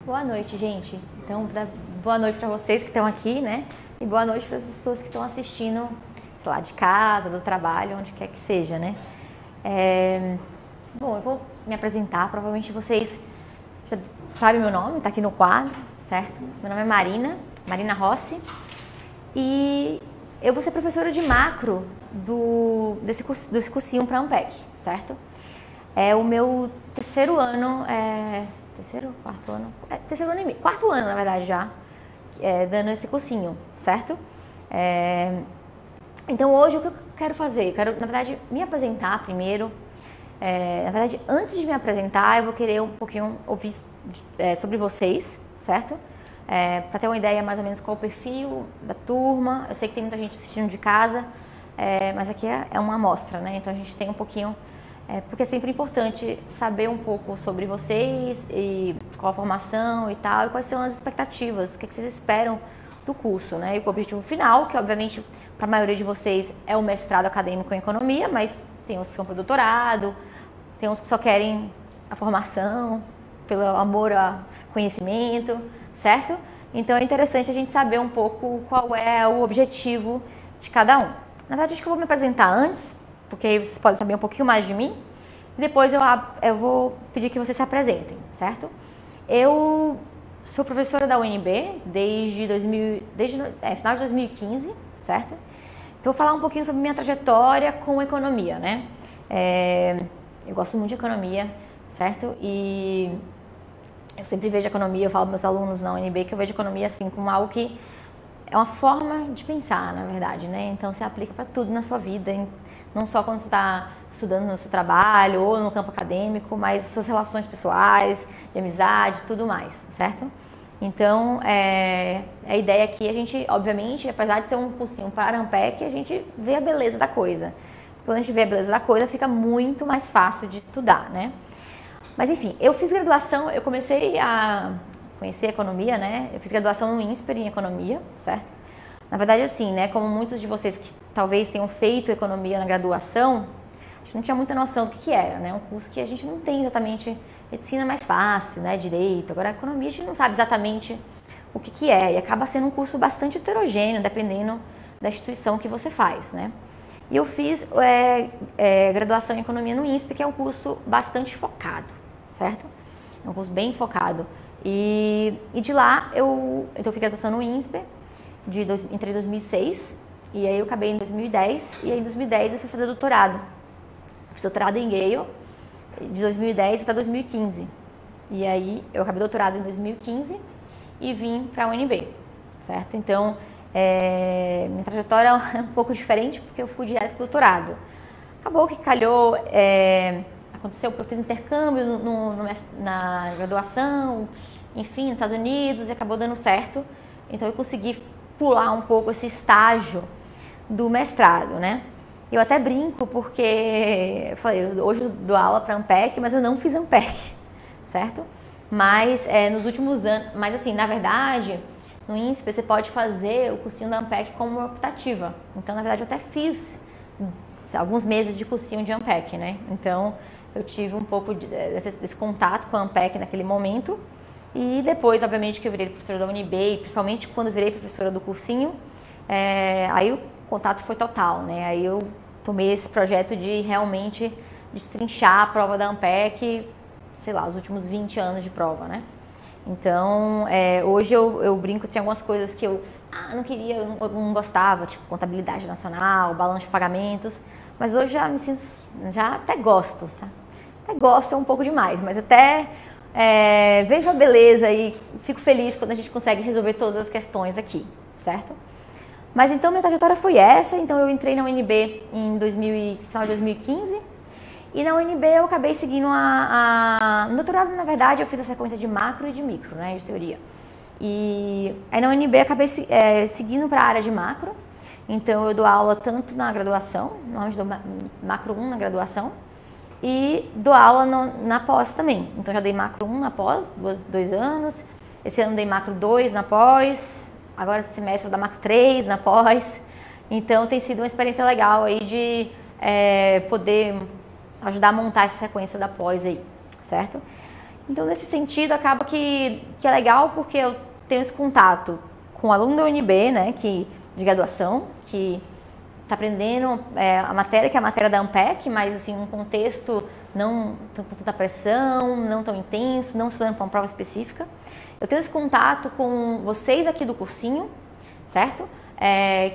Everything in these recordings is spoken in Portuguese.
Boa noite, gente. Então, boa noite para vocês que estão aqui, né? E boa noite para as pessoas que estão assistindo, sei lá, de casa, do trabalho, onde quer que seja, né? Bom, eu vou me apresentar. Provavelmente vocês já sabem meu nome, tá aqui no quadro, certo? Meu nome é Marina Rossi. E eu vou ser professora de macro desse cursinho para Ampec, certo? É o meu terceiro ano, quarto ano, na verdade, já, dando esse cursinho, certo? Então, hoje, o que eu quero fazer? Eu quero, na verdade, me apresentar primeiro. Na verdade, antes de me apresentar, eu vou querer um pouquinho ouvir sobre vocês, certo? Para ter uma ideia mais ou menos qual o perfil da turma. Eu sei que tem muita gente assistindo de casa, mas aqui é uma amostra, né? Então, a gente tem um pouquinho... porque é sempre importante saber um pouco sobre vocês e qual a formação e tal, e quais são as expectativas, o que vocês esperam do curso, né? E o objetivo final, que obviamente para a maioria de vocês é o mestrado acadêmico em economia, mas tem uns que são para o doutorado, tem uns que só querem a formação, pelo amor ao conhecimento, certo? Então é interessante a gente saber um pouco qual é o objetivo de cada um. Na verdade, acho que eu vou me apresentar antes, porque aí vocês podem saber um pouquinho mais de mim. E depois eu vou pedir que vocês se apresentem, certo? Eu sou professora da UNB desde final de 2015, certo? Então, vou falar um pouquinho sobre minha trajetória com economia, né? Eu gosto muito de economia, certo? E eu sempre vejo economia, eu falo para meus alunos na UNB que eu vejo economia assim como algo que é uma forma de pensar, na verdade, né? Então, você aplica para tudo na sua vida, não só quando você está estudando no seu trabalho ou no campo acadêmico, mas suas relações pessoais, de amizade, tudo mais, certo? Então, a ideia aqui, a gente, obviamente, apesar de ser um cursinho para Ampec, a gente vê a beleza da coisa. Quando a gente vê a beleza da coisa, fica muito mais fácil de estudar, né? Mas, enfim, eu fiz graduação, eu comecei a conhecer economia, né? Eu fiz graduação no INSPER em economia, certo? Na verdade, assim, né? Como muitos de vocês que talvez tenham feito economia na graduação, a gente não tinha muita noção do que era, né? Um curso que a gente não tem exatamente... Medicina é mais fácil, né? Direito. Agora, economia a gente não sabe exatamente o que é. E acaba sendo um curso bastante heterogêneo, dependendo da instituição que você faz, né? E eu fiz graduação em economia no INSPER, que é um curso bastante focado, certo? É um curso bem focado. E de lá, então eu fiz graduação no INSPER, entrei em 2006, e aí eu acabei em 2010, e aí em 2010 eu fui fazer doutorado. Fiz doutorado em Yale, de 2010 até 2015. E aí eu acabei doutorado em 2015 e vim para a UNB, certo? Então, minha trajetória é um pouco diferente porque eu fui direto para o doutorado. Acabou que calhou, aconteceu que eu fiz intercâmbio na graduação, enfim, nos Estados Unidos, e acabou dando certo. Então eu consegui pular um pouco esse estágio do mestrado, né? Eu até brinco porque eu falei, hoje eu dou aula para Ampec, mas eu não fiz Ampec, certo? Mas nos últimos anos, mas assim, na verdade, no INSPER você pode fazer o cursinho da Ampec como optativa. Então, na verdade, eu até fiz alguns meses de cursinho de Ampec, né? Então, eu tive um pouco desse contato com a Ampec naquele momento. E depois, obviamente, que eu virei professora da UNB, e principalmente quando eu virei professora do cursinho, aí o contato foi total, né? Aí eu tomei esse projeto de realmente destrinchar a prova da Ampec, sei lá, os últimos 20 anos de prova, né? Então, hoje eu brinco, tinha algumas coisas que eu não queria, eu não gostava, tipo contabilidade nacional, balanço de pagamentos, mas hoje já me sinto, já até gosto, tá? Até gosto é um pouco demais, mas até vejo a beleza e fico feliz quando a gente consegue resolver todas as questões aqui, certo? Mas então minha trajetória foi essa, então eu entrei na UNB em final de 2015 e na UNB eu acabei seguindo no doutorado, na verdade, eu fiz a sequência de macro e de micro, né, de teoria. E aí na UNB eu acabei seguindo para a área de macro, então eu dou aula tanto na graduação, nós dou macro 1 na graduação, e dou aula na pós também. Então já dei macro 1 na pós, 2 anos, esse ano dei macro 2 na pós, agora esse semestre eu dou macro 3 na pós. Então tem sido uma experiência legal aí de poder ajudar a montar essa sequência da pós aí, certo? Então, nesse sentido, acaba que é legal porque eu tenho esse contato com o aluno da UNB, né, de graduação, que está aprendendo a matéria, que é a matéria da ANPEC, mas assim, um contexto não com tanta pressão, não tão intenso, não estudando para uma prova específica. Eu tenho esse contato com vocês aqui do cursinho, certo?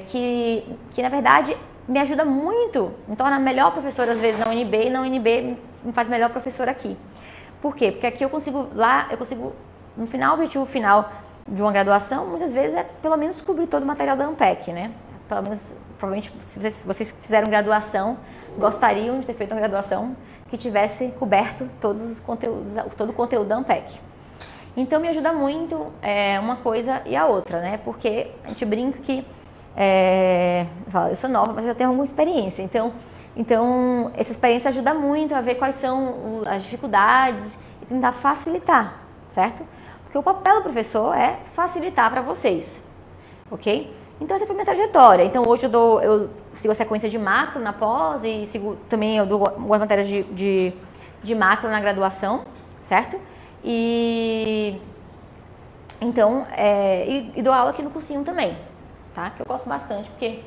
Que na verdade me ajuda muito, me torna melhor professora às vezes na UNB, e na UNB me faz melhor professora aqui. Por quê? Porque aqui eu consigo, no final, o objetivo final de uma graduação, muitas vezes é pelo menos cobrir todo o material da ANPEC, né? Pelo menos, provavelmente, se vocês fizeram graduação, gostariam de ter feito uma graduação que tivesse coberto todo o conteúdo da ANPEC. Então, me ajuda muito uma coisa e a outra, né? Porque a gente brinca que, eu sou nova, mas eu já tenho alguma experiência. Então, essa experiência ajuda muito a ver quais são as dificuldades e tentar facilitar, certo? Porque o papel do professor é facilitar para vocês, ok? Então, essa foi a minha trajetória. Então, hoje eu sigo a sequência de macro na pós e eu dou algumas matérias de macro na graduação, certo? E dou aula aqui no cursinho também, tá? Que eu gosto bastante, porque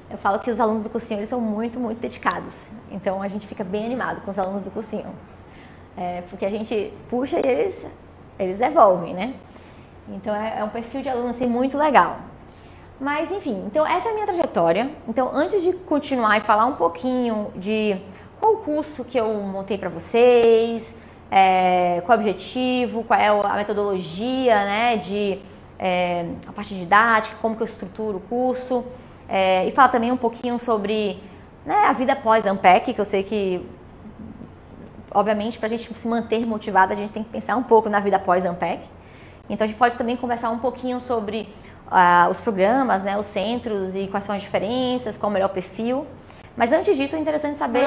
eu falo que os alunos do cursinho, eles são muito, muito dedicados. Então, a gente fica bem animado com os alunos do cursinho. Porque a gente puxa e eles evolvem, né? Então, é um perfil de aluno, assim, muito legal. Mas, enfim, então essa é a minha trajetória. Então, antes de continuar e falar um pouquinho de qual o curso que eu montei para vocês, qual é o objetivo, qual é a metodologia, né, a parte didática, como que eu estruturo o curso, e falar também um pouquinho sobre, né, a vida após a ANPEC, que eu sei que, obviamente, para a gente se manter motivado, a gente tem que pensar um pouco na vida após a ANPEC. Então, a gente pode também conversar um pouquinho sobre os programas, né, os centros e quais são as diferenças, qual é o melhor perfil. Mas antes disso é interessante saber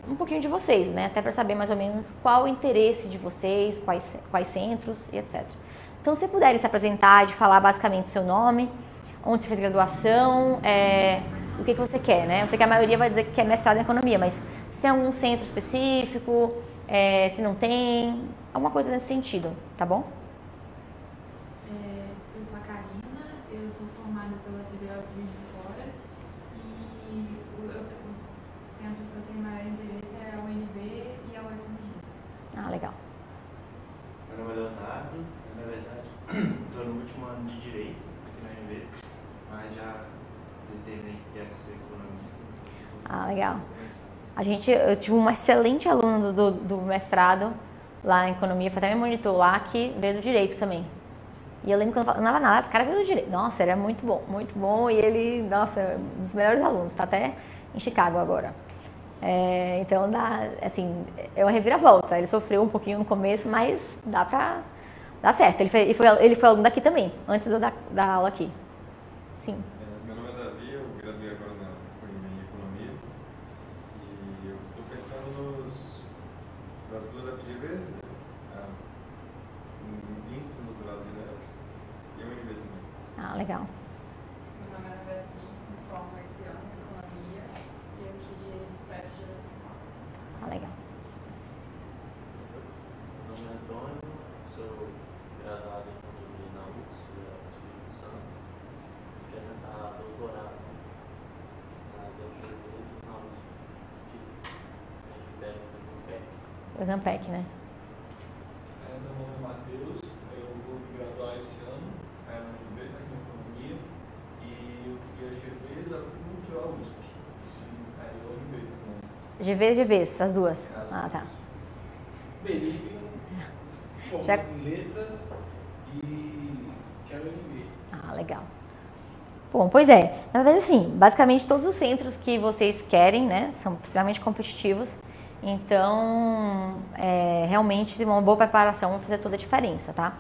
um pouquinho de vocês, né, até para saber mais ou menos qual o interesse de vocês, quais centros e etc. Então, se puderem se apresentar, de falar basicamente seu nome, onde você fez graduação, o que você quer, né? Eu sei que a maioria vai dizer que quer mestrado em economia, mas se tem algum centro específico, se não tem, alguma coisa nesse sentido, tá bom? Eu sou a Karina, eu sou formada pela Federal de Juiz de Fora e os centros que eu tenho maior interesse é a UNB e a UFMG. Ah, legal. Meu nome é Leonardo, na verdade estou no último ano de Direito aqui na UNB, mas já determinei que quero ser economista. Ah, legal. Eu tive um excelente aluno do mestrado lá em Economia, foi até meu monitor lá, que veio do Direito também. E eu lembro quando eu falava nada, esse cara veio do Direito. Nossa, ele é muito bom, e ele, nossa, um dos melhores alunos, tá até em Chicago agora. Então, assim, é uma reviravolta. Ele sofreu um pouquinho no começo, mas dá certo. Ele foi aluno daqui também, antes de eu dar aula aqui. Sim. Meu nome é Davi, eu graduei agora em Economia e eu estou pensando nas duas FGVs, né? Instant no doutorado direto e a UNB também. Ah, legal. Meu nome é Ana Beatriz, me formo esse ano em Economia e eu queria ir para a FGV São Paulo. Ah, legal. Meu nome é Antônio, sou graduado em Economia na UFSC, do Espírito Santo. Quero tentar doutorado nas FGVs e na UFSC, de ANPEC. O Zampec, né? Meu nome é Matheus, eu vou me graduar esse ano na UNB, em Economia, e eu queria GVs, vou tirar a USP, aí a UNB também. GVs, as duas. Ah, tá. Bem, eu Já- em letras e quero UNB. Ah, legal. Bom, pois é. Na verdade, assim, basicamente todos os centros que vocês querem, né, são extremamente competitivos. Então, realmente, uma boa preparação vai fazer toda a diferença, tá?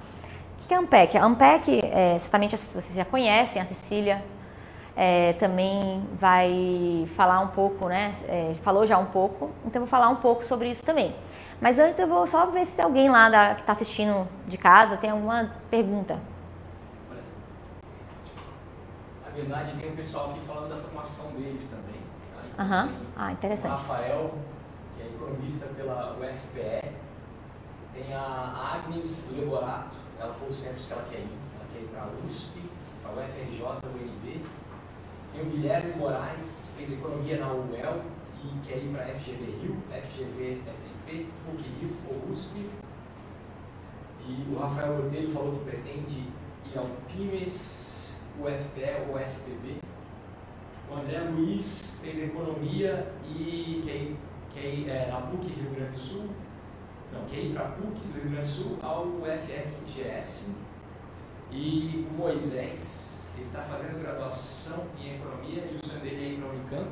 O que é a ANPEC? A ANPEC, certamente vocês já conhecem, a Cecília também vai falar um pouco, né? Falou já um pouco, então eu vou falar um pouco sobre isso também. Mas antes eu vou só ver se tem alguém lá que está assistindo de casa, tem alguma pergunta. Na verdade, tem um pessoal aqui falando da formação deles também. Tá? Aham. Tem Ah, o interessante. Rafael, que é economista pela UFPE, Tem a Agnes Levorato, ela falou os centros que ela quer ir. Ela quer ir para a USP, para a UFRJ, para o UNB. Tem o Guilherme Moraes, que fez economia na UEL e quer ir para a FGV Rio, FGV SP, PUC Rio ou USP. E o Rafael Botelho falou que pretende ir ao PIMES, UFPE ou UFPB. O André Luiz fez economia e quer ir na PUC Rio Grande do Sul. Não, quer ir para a PUC do Rio Grande do Sul ao UFRGS. E o Moisés, ele está fazendo graduação em economia e o sonho dele é ir para a Unicamp.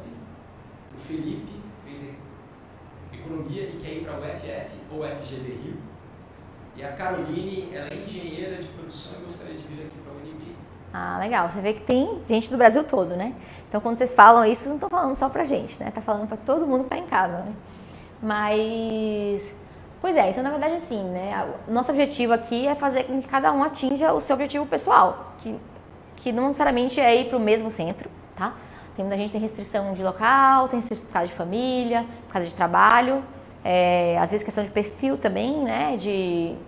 O Felipe fez economia e quer ir para a UFF ou FGV Rio. E a Caroline, ela é engenheira de produção e gostaria de vir aqui para a UNB. Ah, legal. Você vê que tem gente do Brasil todo, né? Então, quando vocês falam isso, não estão falando só pra gente, né? Tá falando para todo mundo que tá em casa, né? Mas, pois é, então na verdade assim, né? O nosso objetivo aqui é fazer com que cada um atinja o seu objetivo pessoal, que não necessariamente é ir para o mesmo centro, tá? Tem muita gente que tem restrição de local, tem restrição por causa de família, por causa de trabalho, às vezes questão de perfil também, né?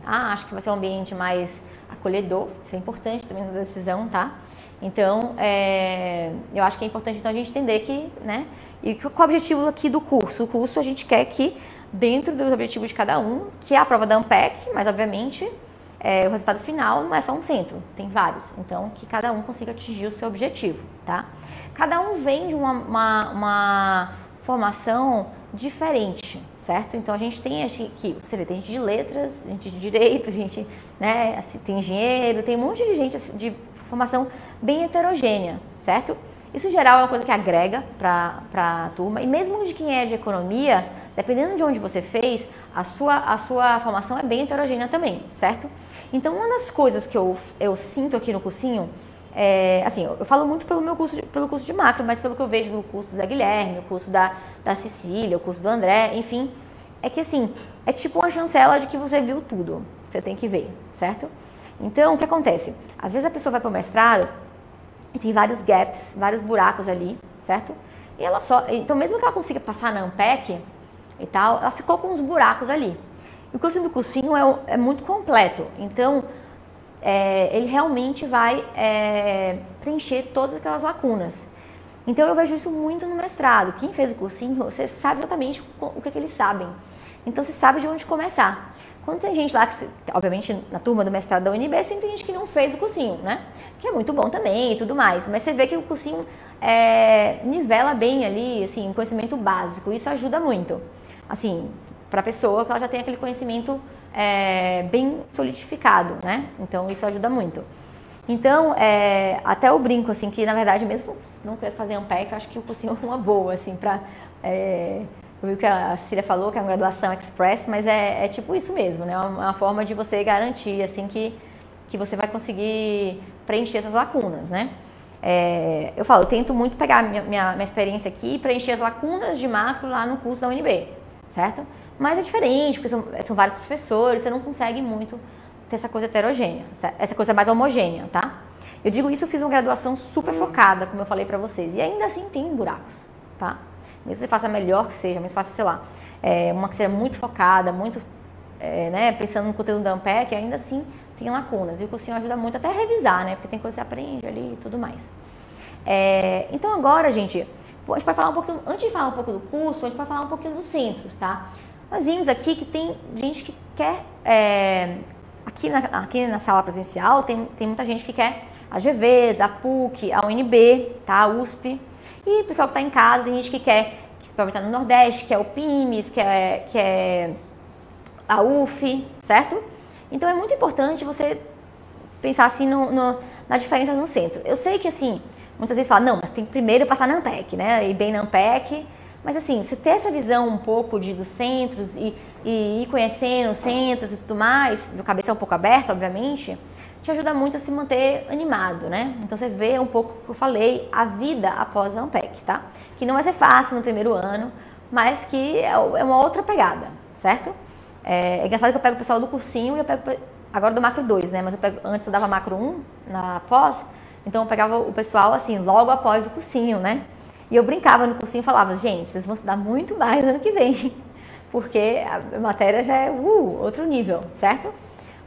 Acho que vai ser um ambiente mais acolhedor, isso é importante também na decisão, tá? Então, eu acho que é importante então a gente entender que, né? E qual é o objetivo aqui do curso? O curso a gente quer que, dentro dos objetivos de cada um, que é a prova da ANPEC, mas obviamente o resultado final não é só um centro, tem vários. Então, que cada um consiga atingir o seu objetivo, tá? Cada um vem de uma formação diferente, certo? Então, a gente tem aqui, você vê, tem gente de letras, gente de direito, gente, né, assim, tem engenheiro, tem um monte de gente de formação bem heterogênea, certo? Isso, em geral, é uma coisa que agrega para a turma. E mesmo de quem é de economia, dependendo de onde você fez, a sua formação é bem heterogênea também, certo? Então, uma das coisas que eu sinto aqui no cursinho, assim, eu falo muito pelo curso de macro, mas pelo que eu vejo no curso do Zé Guilherme, no curso da Cecília, o curso do André, enfim, é que assim, é tipo uma chancela de que você viu tudo, você tem que ver, certo? Então, o que acontece? Às vezes a pessoa vai para o mestrado e tem vários gaps, vários buracos ali, certo? E então mesmo que ela consiga passar na ANPEC e tal, ela ficou com uns buracos ali. E o cursinho do cursinho é muito completo, então ele realmente vai preencher todas aquelas lacunas. Então eu vejo isso muito no mestrado. Quem fez o cursinho, você sabe exatamente o que eles sabem. Então você sabe de onde começar. Quando tem gente lá, obviamente na turma do mestrado da UNB, sempre tem gente que não fez o cursinho, né? Que é muito bom também e tudo mais. Mas você vê que o cursinho nivela bem ali, assim, conhecimento básico. Isso ajuda muito, assim, para a pessoa que ela já tem aquele conhecimento bem solidificado, né? Então isso ajuda muito. Então, até eu brinco, assim, que na verdade, mesmo se não quisesse fazer ANPEC, eu acho que o cursinho é uma boa, assim, para... eu vi que a Cecília falou que é uma graduação express, mas é tipo isso mesmo, né? É uma forma de você garantir, assim, que você vai conseguir preencher essas lacunas, né? Eu tento muito pegar minha experiência aqui e preencher as lacunas de macro lá no curso da UNB, certo? Mas é diferente, porque são vários professores, você não consegue muito ter essa coisa heterogênea, essa coisa mais homogênea, tá? Eu digo isso, eu fiz uma graduação super focada, como eu falei pra vocês, e ainda assim tem buracos, tá? Mesmo que você faça melhor que seja, mas faça, sei lá, uma que seja muito focada, muito, né, pensando no conteúdo da ANPEC, ainda assim tem lacunas. E o cursinho ajuda muito até a revisar, né, porque tem coisa que você aprende ali e tudo mais. Então agora, gente, a gente vai falar um pouquinho, antes de falar um pouco do curso, a gente vai falar um pouquinho dos centros, tá? Nós vimos aqui que tem gente que quer, aqui na sala presencial, tem muita gente que quer as GVs, a PUC, a UNB, tá, a USP. E o pessoal que está em casa, tem gente que quer estar no Nordeste, que é o PIMES, que é a UF, certo? Então é muito importante você pensar assim na diferença no centro. Eu sei que assim, muitas vezes fala, não, mas tem que primeiro passar na ANPEC, né? Ir bem na ANPEC. Mas assim, você ter essa visão um pouco dos centros e ir conhecendo os centros e tudo mais, de cabeça um pouco aberta, obviamente, te ajuda muito a se manter animado, né? Então você vê um pouco o que eu falei, a vida após a ANPEC, tá? Que não vai ser fácil no primeiro ano, mas que é uma outra pegada, certo? É engraçado que eu pego o pessoal do cursinho e eu pego agora do macro 2, né? Mas antes eu dava macro 1 na pós, então eu pegava o pessoal assim, logo após o cursinho, né? E eu brincava no cursinho e falava, gente, vocês vão estudar muito mais ano que vem. porque a matéria já é outro nível, certo?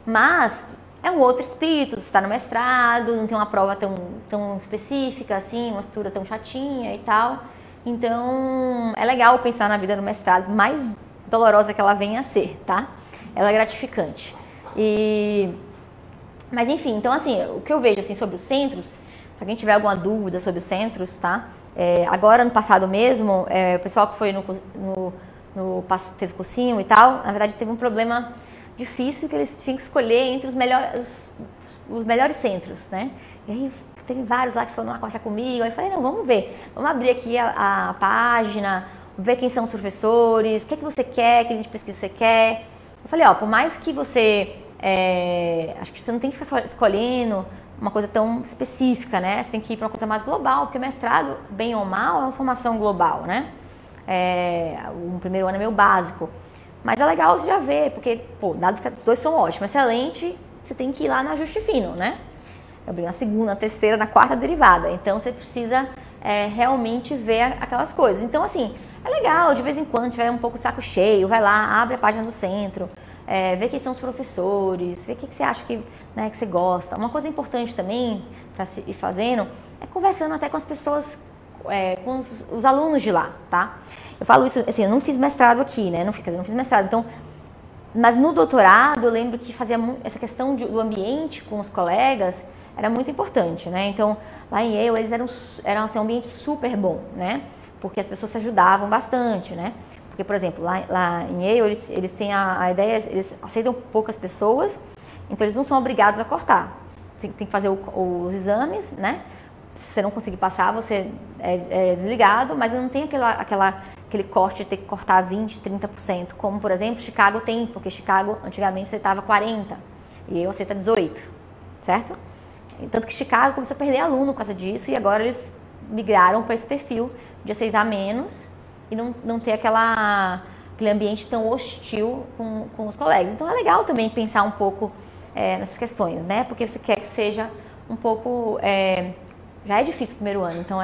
Mas é um outro espírito, você está no mestrado, não tem uma prova tão específica assim, uma estrutura tão chatinha e tal. Então, é legal pensar na vida no mestrado, mais dolorosa que ela venha a ser, tá? Ela é gratificante. Mas enfim, então assim, o que eu vejo assim sobre os centros, se alguém tiver alguma dúvida sobre os centros, tá? Agora, no passado mesmo, o pessoal que foi fez o cursinho e tal, na verdade teve um problema difícil que eles tinham que escolher entre os melhores centros, né? E aí tem vários lá que foram lá conversar comigo, aí eu falei, não, vamos ver, vamos abrir aqui a página, ver quem são os professores, o que é que você quer, que a gente pesquisa você quer. Eu falei, por mais que você, acho que você não tem que ficar só escolhendo uma coisa tão específica, né? Você tem que ir para uma coisa mais global, porque o mestrado, bem ou mal, é uma formação global, né? O primeiro ano é meio básico. Mas é legal você já ver, porque, dado que os dois são ótimos, excelente, você tem que ir lá no ajuste fino, né? Na segunda, na terceira, na quarta derivada. Então, você precisa realmente ver aquelas coisas. Então, assim, é legal, de vez em quando, tiver um pouco de saco cheio, vai lá, abre a página do centro, vê quem são os professores, vê o que você acha que você gosta. Uma coisa importante também, para ir fazendo, é conversando até com as pessoas, com os alunos de lá, tá? Eu falo isso, assim, eu não fiz mestrado aqui, né? Não fiz mestrado, então... Mas no doutorado, eu lembro que fazia essa questão do ambiente com os colegas era muito importante, né? Então, lá em Yale, eles eram assim, um ambiente super bom, né? Porque as pessoas se ajudavam bastante, né? Porque, por exemplo, lá em Yale, eles têm a ideia, eles aceitam poucas pessoas, então eles não são obrigados a cortar. Tem que fazer os exames, né? Se você não conseguir passar, você é desligado, mas não tem aquele corte de ter que cortar 20%, 30%, como, por exemplo, Chicago tem, porque Chicago antigamente aceitava 40% e eu aceito 18%, certo? Tanto que Chicago começou a perder aluno por causa disso e agora eles migraram para esse perfil de aceitar menos e não ter aquele ambiente tão hostil com os colegas. Então é legal também pensar um pouco nessas questões, né? Porque você quer que seja um pouco... já é difícil o primeiro ano, então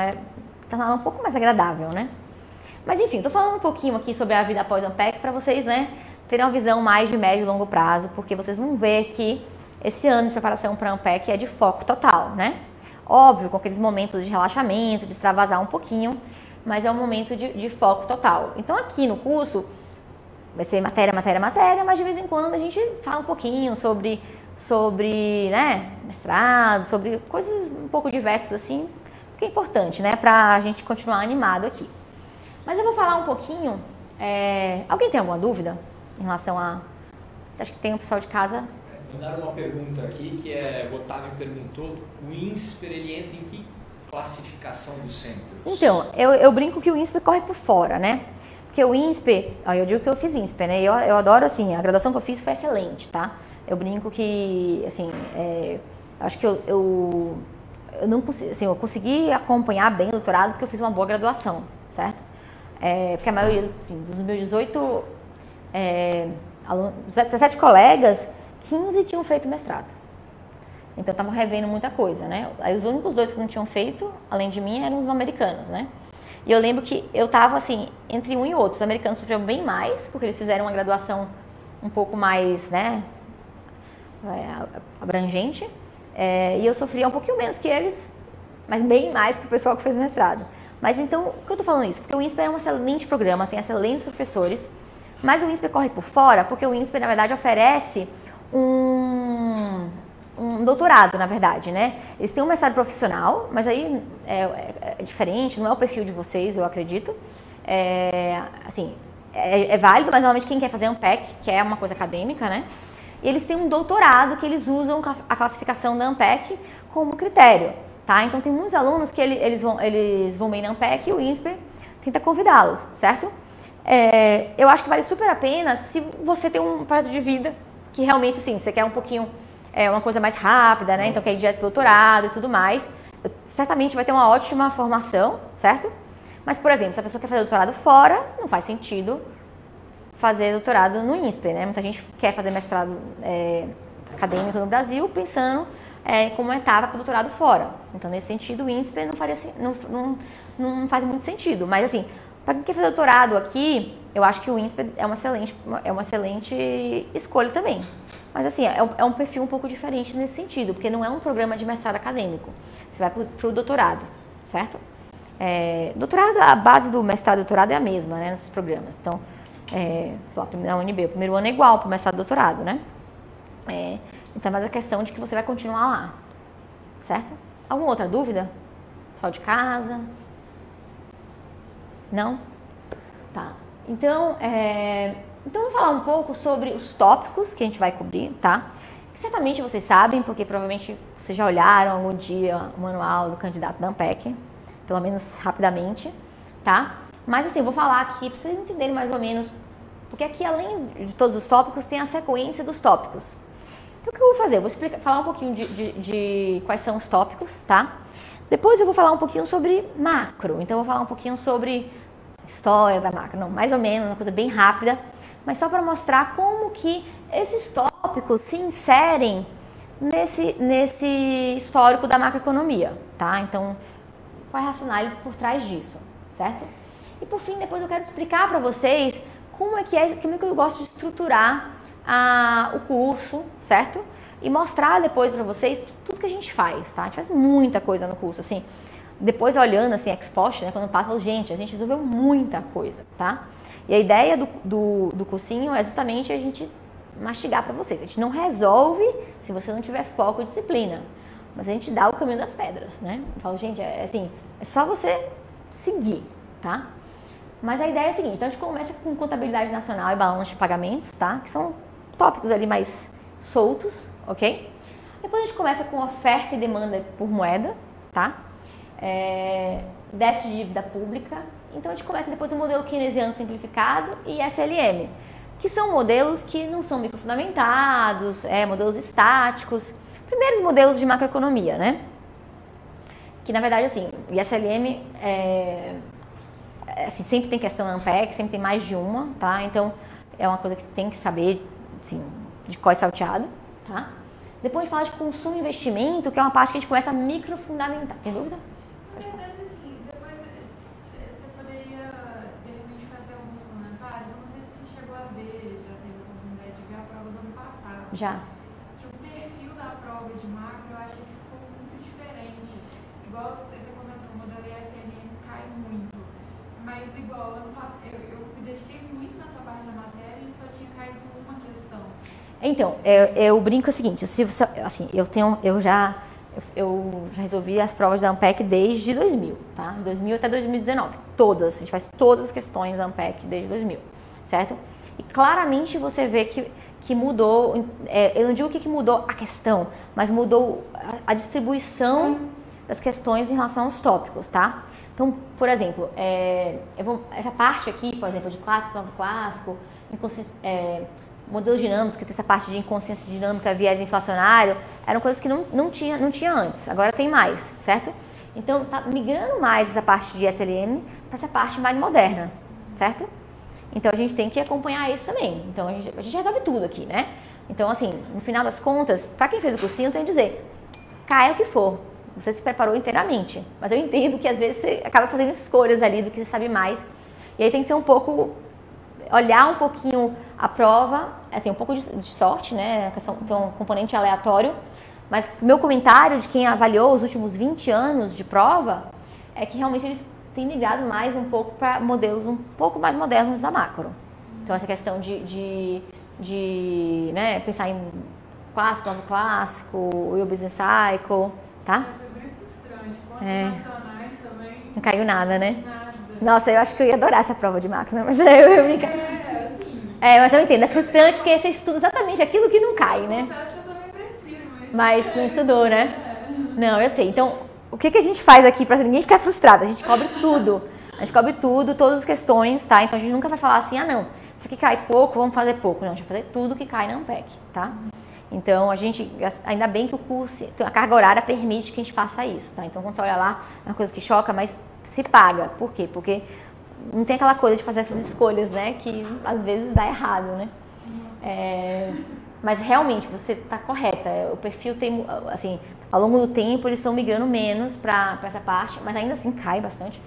tá um pouco mais agradável, né? Mas enfim, tô falando um pouquinho aqui sobre a vida após o Ampec para vocês, né, terem uma visão mais de médio e longo prazo, porque vocês vão ver que esse ano de preparação para a Ampec é de foco total, né? Óbvio, com aqueles momentos de relaxamento, de extravasar um pouquinho, mas é um momento de foco total. Então aqui no curso vai ser matéria, mas de vez em quando a gente fala um pouquinho sobre né, mestrado, sobre coisas um pouco diversas assim, que é importante, né, pra gente continuar animado aqui. Mas eu vou falar um pouquinho, alguém tem alguma dúvida em relação a... Acho que tem um pessoal de casa... Mandaram uma pergunta aqui, que o Otávio perguntou, o INSPER, ele entra em que classificação dos centros? Então, eu brinco que o INSPER corre por fora, né? Porque o INSPER, eu digo que eu fiz INSPER, né? Eu adoro, assim, a graduação que eu fiz foi excelente, tá? Eu brinco que, assim, acho que eu não consegui, assim, eu consegui acompanhar bem o doutorado porque eu fiz uma boa graduação, certo? Porque a maioria, assim, dos meus 18 alunos, 17 colegas, 15 tinham feito mestrado. Então, estavam revendo muita coisa, né? Aí, os únicos 2 que não tinham feito, além de mim, eram os americanos, né? E eu lembro que eu estava, assim, entre um e outro. Os americanos sofreram bem mais, porque eles fizeram uma graduação um pouco mais, né, abrangente. E eu sofria um pouquinho menos que eles, mas bem mais que o pessoal que fez mestrado. Mas então, por que eu tô falando isso? Porque o INSPER é um excelente programa, tem excelentes professores, mas o INSPER corre por fora, porque o INSPER, na verdade, oferece um doutorado, na verdade, né? Eles têm um mestrado profissional, mas aí é diferente, não é o perfil de vocês, eu acredito. Assim, é válido, mas normalmente quem quer fazer um PEC, que é uma coisa acadêmica, né? E eles têm um doutorado que eles usam a classificação da ANPEC como critério, tá? Então, tem muitos alunos que eles vão bem na ANPEC e o INSPER tenta convidá-los, certo? Eu acho que vale super a pena se você tem um projeto de vida que realmente, assim, você quer um pouquinho, uma coisa mais rápida, né? Então, quer ir direto pro doutorado e tudo mais. Certamente vai ter uma ótima formação, certo? Mas, por exemplo, se a pessoa quer fazer doutorado fora, não faz sentido fazer doutorado no INSPER, né? Muita gente quer fazer mestrado acadêmico no Brasil pensando como etapa para o doutorado fora. Então, nesse sentido, o INSPER não faz muito sentido. Mas, assim, Para quem quer fazer doutorado aqui, eu acho que o INSPER é uma excelente escolha também. Mas assim, é um perfil um pouco diferente nesse sentido, porque não é um programa de mestrado acadêmico. Você vai para o doutorado, certo? Doutorado, a base do mestrado e doutorado é a mesma, né, nesses programas. Então, sei lá, na UNB, o primeiro ano é igual para o mestrado e doutorado, né? Então é mais a questão de que você vai continuar lá, certo? Alguma outra dúvida? Só de casa? Não? Tá. Então, vou falar um pouco sobre os tópicos que a gente vai cobrir, tá? Que certamente vocês sabem, porque provavelmente vocês já olharam algum dia o manual do candidato da ANPEC, pelo menos rapidamente, tá? Mas assim, eu vou falar aqui para vocês entenderem mais ou menos, porque aqui além de todos os tópicos, tem a sequência dos tópicos. Então o que eu vou fazer? Eu vou falar um pouquinho de quais são os tópicos, tá? Depois eu vou falar um pouquinho sobre macro, então eu vou falar um pouquinho sobre história da macro, não, mais ou menos, uma coisa bem rápida, mas só para mostrar como que esses tópicos se inserem nesse histórico da macroeconomia, tá? Então, qual é a racionalidade por trás disso, certo? E por fim, depois eu quero explicar para vocês como é que eu gosto de estruturar o curso, certo? E mostrar depois para vocês tudo que a gente faz, tá? A gente faz muita coisa no curso, assim. Depois olhando assim, ex post, né, quando passa, eu falo, gente, a gente resolveu muita coisa, tá? E a ideia do cursinho é justamente a gente mastigar para vocês. A gente não resolve se você não tiver foco e disciplina, mas a gente dá o caminho das pedras, né? Eu falo, gente, assim, é só você seguir, tá? Mas a ideia é a seguinte, então a gente começa com contabilidade nacional e balanço de pagamentos, tá? Que são tópicos ali mais soltos, ok? Depois a gente começa com oferta e demanda por moeda, tá? Déficit de dívida pública. Então a gente começa depois o modelo keynesiano simplificado e SLM, que são modelos que não são microfundamentados, modelos estáticos, primeiros modelos de macroeconomia, né? Que na verdade assim, o SLM assim, sempre tem questão na ANPEC, sempre tem mais de uma, tá? Então é uma coisa que você tem que saber, assim, de qual é salteado, tá? Depois a gente fala de consumo e investimento, que é uma parte que a gente começa a microfundamentar. Tem dúvida? Na verdade, assim, depois você poderia, de repente, fazer alguns comentários. Eu não sei se você chegou a ver, já teve a oportunidade de ver a prova do ano passado. Já. Que o perfil da prova de macro, eu achei que ficou muito diferente. Igual você comentou, o modelo ISM cai muito. Mas igual, ano passado, eu me dediquei muito nessa parte da matéria e só tinha caído uma questão. Então, eu brinco o seguinte, assim, eu já resolvi as provas da ANPEC desde 2000, tá? 2000 até 2019, todas, a gente faz todas as questões da ANPEC desde 2000, certo? E claramente você vê que mudou, eu não digo que mudou a questão, mas mudou a distribuição das questões em relação aos tópicos, tá? Então, por exemplo, essa parte aqui, por exemplo, de clássico, novo clássico, modelos dinâmicos, que tem essa parte de inconsciência dinâmica, viés inflacionário, eram coisas que não tinha antes, agora tem mais, certo? Então, tá migrando mais essa parte de SLM para essa parte mais moderna, certo? Então, a gente tem que acompanhar isso também. Então, a gente resolve tudo aqui, né? Então, assim, no final das contas, para quem fez o cursinho, tem que dizer, caia o que for, você se preparou inteiramente, mas eu entendo que às vezes você acaba fazendo escolhas ali do que você sabe mais, e aí tem que ser olhar um pouquinho a prova, assim, um pouco de sorte, né, tem um componente aleatório, mas meu comentário de quem avaliou os últimos 20 anos de prova é que realmente eles têm migrado mais um pouco para modelos um pouco mais modernos da macro. Então essa questão de pensar em clássico, novo clássico, o business cycle, tá? Foi bem frustrante, quantos nacionais também. Não caiu nada, né? Nada. Nossa, eu acho que eu ia adorar essa prova de macro, né? Mas eu brinco. Mas eu entendo, é frustrante porque você estuda exatamente aquilo que não cai, né? Confesso que eu também prefiro, mas não estudou, né? Não, eu sei. Então, o que a gente faz aqui para ninguém ficar frustrado? A gente cobre tudo. A gente cobre tudo, todas as questões, tá? Então a gente nunca vai falar assim, não, isso aqui cai pouco, vamos fazer pouco. Não, a gente vai fazer tudo que cai na ANPEC, tá? Então, ainda bem que o curso, a carga horária permite que a gente faça isso, tá? Então, quando você olha lá, é uma coisa que choca, mas se paga. Por quê? Porque não tem aquela coisa de fazer essas escolhas, né? Que às vezes dá errado, né? Mas realmente, você está correta. O perfil tem, assim, ao longo do tempo, eles estão migrando menos para essa parte, mas ainda assim cai bastante.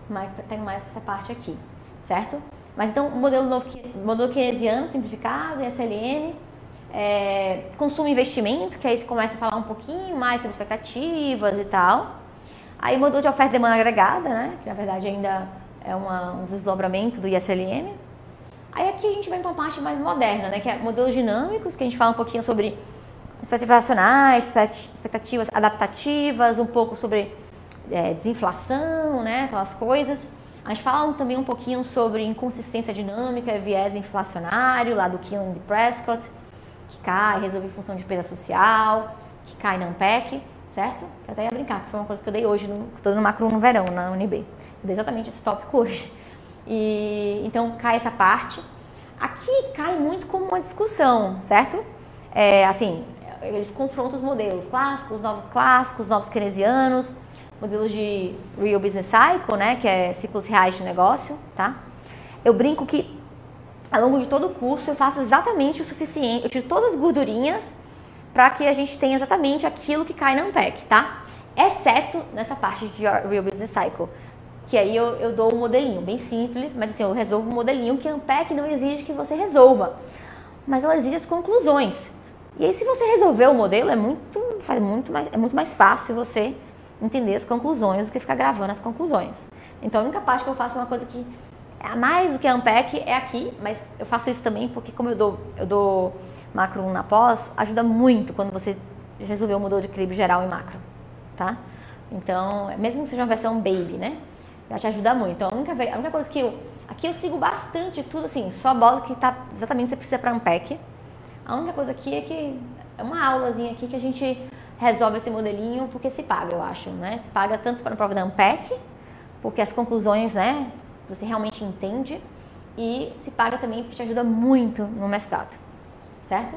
mais para essa parte aqui, certo? Mas então, o modelo keynesiano simplificado, SLN, consumo e investimento, que aí você começa a falar um pouquinho mais sobre expectativas e tal. Aí, modelo de oferta e demanda agregada, né? Que na verdade ainda é um desdobramento do ISLM. Aí aqui a gente vem para uma parte mais moderna, né? Que é modelos dinâmicos, que a gente fala um pouquinho sobre expectativas racionais, expectativas adaptativas, um pouco sobre desinflação, né? Aquelas coisas. A gente fala também um pouquinho sobre inconsistência dinâmica, viés inflacionário, lá do Killing e Prescott, que cai, resolve em função de perda social, que cai na Ampec, certo? Eu até ia brincar, que foi uma coisa que eu dei hoje, estou no macro no verão, na UNB. Eu dei exatamente esse tópico hoje. E então cai essa parte. Aqui cai muito como uma discussão, certo? Assim, eles confrontam os modelos clássicos, novos keynesianos, modelos de Real Business Cycle, né, que é ciclos reais de negócio, tá? Eu brinco que ao longo de todo o curso eu faço exatamente o suficiente, eu tiro todas as gordurinhas para que a gente tenha exatamente aquilo que cai na Ampec, tá? Exceto nessa parte de Real Business Cycle, que aí eu dou um modelinho bem simples, mas assim, eu resolvo um modelinho que a Ampec não exige que você resolva, mas ela exige as conclusões. E aí, se você resolver o modelo, é muito mais fácil você entender as conclusões do que ficar gravando as conclusões. Então, a única parte que eu faço é uma coisa que é mais do que a Ampec é aqui, mas eu faço isso também porque como eu dou macro 1 na pós, ajuda muito quando você resolver o modelo de equilíbrio geral em macro, tá? Então, mesmo que seja uma versão baby, né? Já te ajuda muito. Então, a única coisa que aqui eu sigo bastante tudo assim, só boto que tá exatamente o que você precisa para Ampec. A única coisa aqui é que é uma aulazinha aqui que a gente resolve esse modelinho porque se paga, eu acho, né? Se paga tanto para a prova da Ampec, porque as conclusões, né, você realmente entende, e se paga também porque te ajuda muito no mestrado, certo?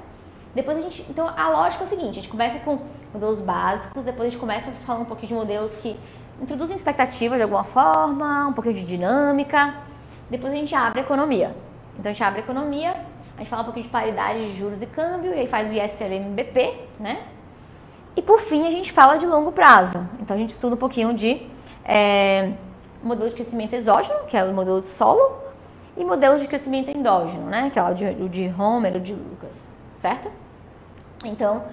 Depois então a lógica é o seguinte, a gente começa com modelos básicos, depois a gente começa a falar um pouquinho de modelos que introduzem expectativa de alguma forma, um pouquinho de dinâmica, depois a gente abre a economia. Então a gente abre a economia, a gente fala um pouquinho de paridade de juros e câmbio, e aí faz o ISLM-BP, né? E por fim a gente fala de longo prazo. Então a gente estuda um pouquinho de modelo de crescimento exógeno, que é o modelo de solo, e modelo de crescimento endógeno, né? Que é o de Homer, o de Lucas, certo? Então,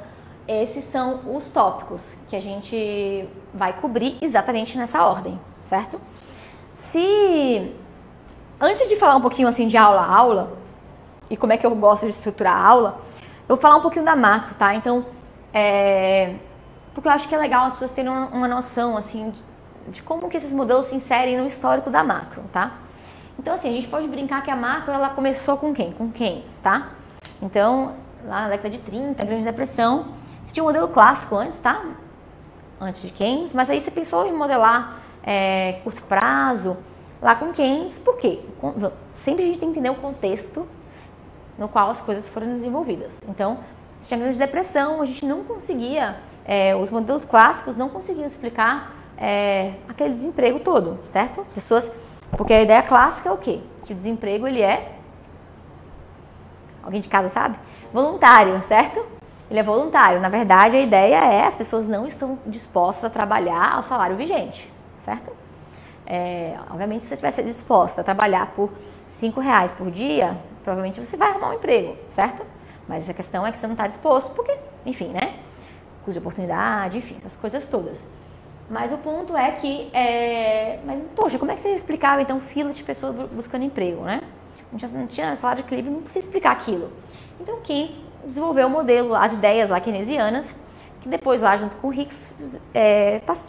esses são os tópicos que a gente vai cobrir exatamente nessa ordem, certo? Antes de falar um pouquinho assim de aula a aula, e como é que eu gosto de estruturar a aula, eu vou falar um pouquinho da macro, tá? Então, porque eu acho que é legal as pessoas terem uma noção, assim, de como que esses modelos se inserem no histórico da macro, tá? Então, assim, a gente pode brincar que a macro, ela começou com quem? Com Keynes, tá? Então, lá na década de 30, a Grande Depressão, você tinha um modelo clássico antes, tá? Antes de Keynes, mas aí você pensou em modelar curto prazo, lá com Keynes, por quê? Sempre a gente tem que entender o contexto no qual as coisas foram desenvolvidas. Então, se tinha a Grande Depressão, a gente não conseguia, os modelos clássicos não conseguiam explicar aquele desemprego todo, certo? Porque a ideia clássica é o quê? Que o desemprego, ele é, alguém de casa sabe? Voluntário, certo? Ele é voluntário. Na verdade, a ideia as pessoas não estão dispostas a trabalhar ao salário vigente, certo? Obviamente, se você estivesse disposta a trabalhar por R$5 por dia, provavelmente você vai arrumar um emprego, certo? Mas a questão é que você não está disposto, porque, enfim, né? Custo de oportunidade, enfim, essas coisas todas. Mas o ponto é que, mas, poxa, como é que você explicava, então, fila de pessoas buscando emprego, né? Não tinha salário de equilíbrio, não podia explicar aquilo. Então, Keynes desenvolveu o modelo, as ideias lá keynesianas, que depois, lá junto com o Hicks,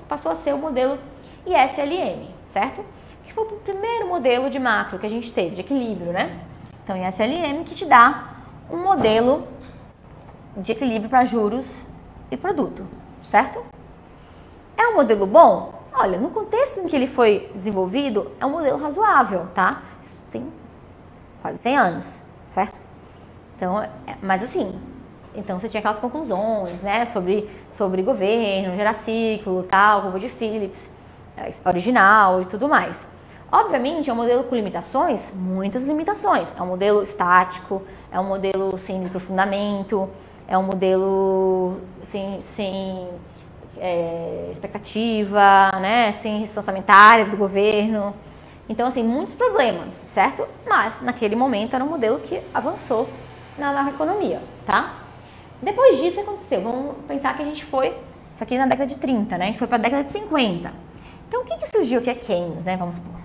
passou a ser o modelo ISLM, certo? Que foi o primeiro modelo de macro que a gente teve, de equilíbrio, né? Então, ISLM que te dá um modelo de equilíbrio para juros e produto, certo? É um modelo bom? Olha, no contexto em que ele foi desenvolvido, é um modelo razoável, tá? Isso tem quase 100 anos, certo? Então, mas assim, então você tinha aquelas conclusões, né? Sobre governo, gerar ciclo, tal, curva de Phillips, original e tudo mais. Obviamente, é um modelo com limitações, muitas limitações. É um modelo estático, é um modelo sem microfundamento, é um modelo sem expectativa, né, sem restrição orçamentária do governo. Então, assim, muitos problemas, certo? Mas, naquele momento, era um modelo que avançou na macroeconomia, tá? Depois disso, o que aconteceu? Vamos pensar que a gente foi, isso aqui na década de 30, né? A gente foi para a década de 50. Então, o que surgiu que é Keynes, né? Vamos supor.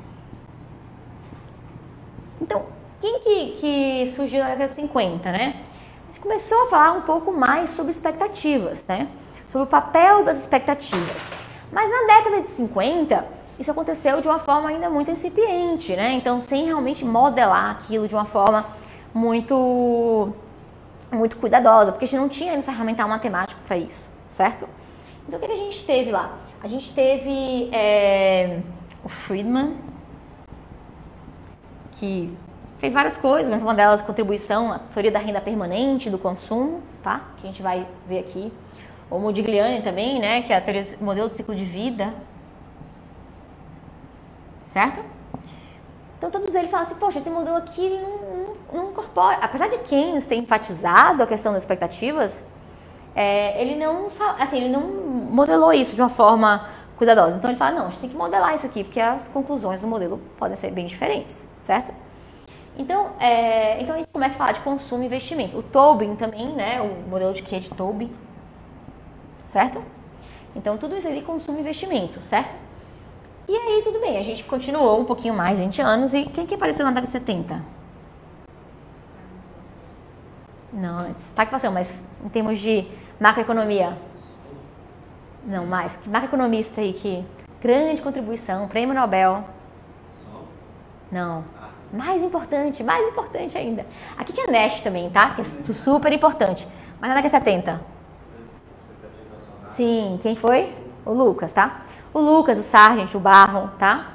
Então, quem que surgiu na década de 50, né? A gente começou a falar um pouco mais sobre expectativas, né? Sobre o papel das expectativas. Mas na década de 50, isso aconteceu de uma forma ainda muito incipiente, né? Então, sem realmente modelar aquilo de uma forma muito cuidadosa, porque a gente não tinha ainda ferramental matemático para isso, certo? Então, o que a gente teve lá? A gente teve o Friedman, que fez várias coisas, mas uma delas contribuição à teoria da renda permanente, do consumo, tá? Que a gente vai ver aqui. O Modigliani também, né? Que é a teoria do modelo de ciclo de vida. Certo? Então todos eles falam assim, poxa, esse modelo aqui ele não incorpora. Apesar de Keynes ter enfatizado a questão das expectativas, ele não modelou isso de uma forma cuidadosa. Então ele fala, não, a gente tem que modelar isso aqui, porque as conclusões do modelo podem ser bem diferentes, certo? Então a gente começa a falar de consumo e investimento. O Tobin também, né, o modelo de Keynes de Tobin, certo? Então tudo isso ali consumo e investimento, certo? E aí, tudo bem, a gente continuou um pouquinho mais, 20 anos, e quem que apareceu na década de 70? Não, estagflação, mas em termos de macroeconomia? Não, mais. Que macroeconomista aí que grande contribuição, prêmio Nobel? Não. Mais importante ainda. Aqui tinha Nash também, tá? Que é super importante. Mas na década de 70? Sim, quem foi? O Lucas, tá? O Lucas, o Sargent, o Barron, tá?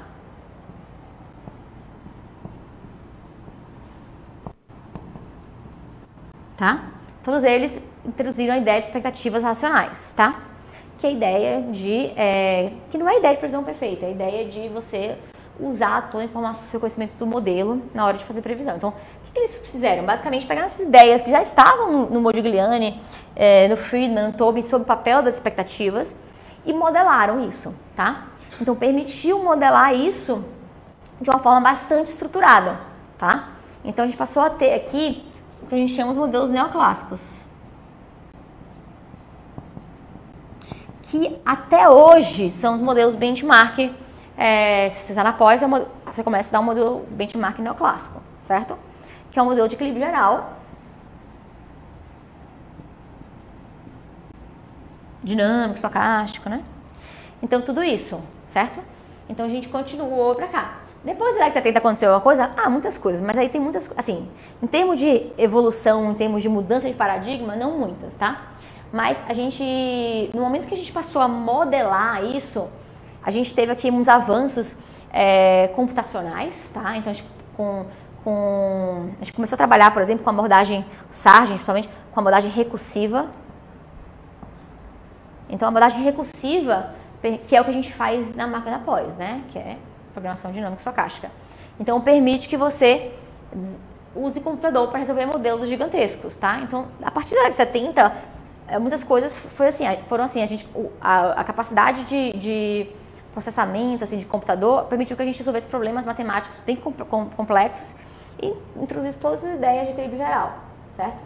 Tá? Todos eles introduziram a ideia de expectativas racionais, tá? Que é a ideia de... que não é a ideia de previsão perfeita, é a ideia de você usar toda a informação, seu conhecimento do modelo na hora de fazer previsão. Então, o que eles fizeram? Basicamente, pegaram essas ideias que já estavam no Modigliani, no Friedman, no Tobin, sobre o papel das expectativas, e modelaram isso, tá? Então, permitiu modelar isso de uma forma bastante estruturada, tá? Então, a gente passou a ter aqui o que a gente chama os modelos neoclássicos, que até hoje são os modelos benchmark. Se você está na pós, você começa a dar um modelo benchmark neoclássico, certo? Que é um modelo de equilíbrio geral, dinâmico, estocástico, né? Então, tudo isso, certo? Então, a gente continuou pra cá. Depois da década de 70 aconteceu uma coisa? Muitas coisas, mas aí tem muitas, assim, em termos de evolução, em termos de mudança de paradigma, não muitas, tá? Mas a gente, no momento que a gente passou a modelar isso, a gente teve aqui uns avanços computacionais, tá? Então, a gente começou a trabalhar, por exemplo, com a abordagem Sargent, principalmente com a abordagem recursiva. Então, a abordagem recursiva, que é o que a gente faz na máquina pós, né? Que é programação dinâmica estocástica. Então, permite que você use computador para resolver modelos gigantescos, tá? Então, a partir da década de 70, muitas coisas foram assim, a capacidade de processamento assim, de computador permitiu que a gente resolvesse problemas matemáticos bem complexos e introduzisse todas as ideias de equilíbrio geral, certo?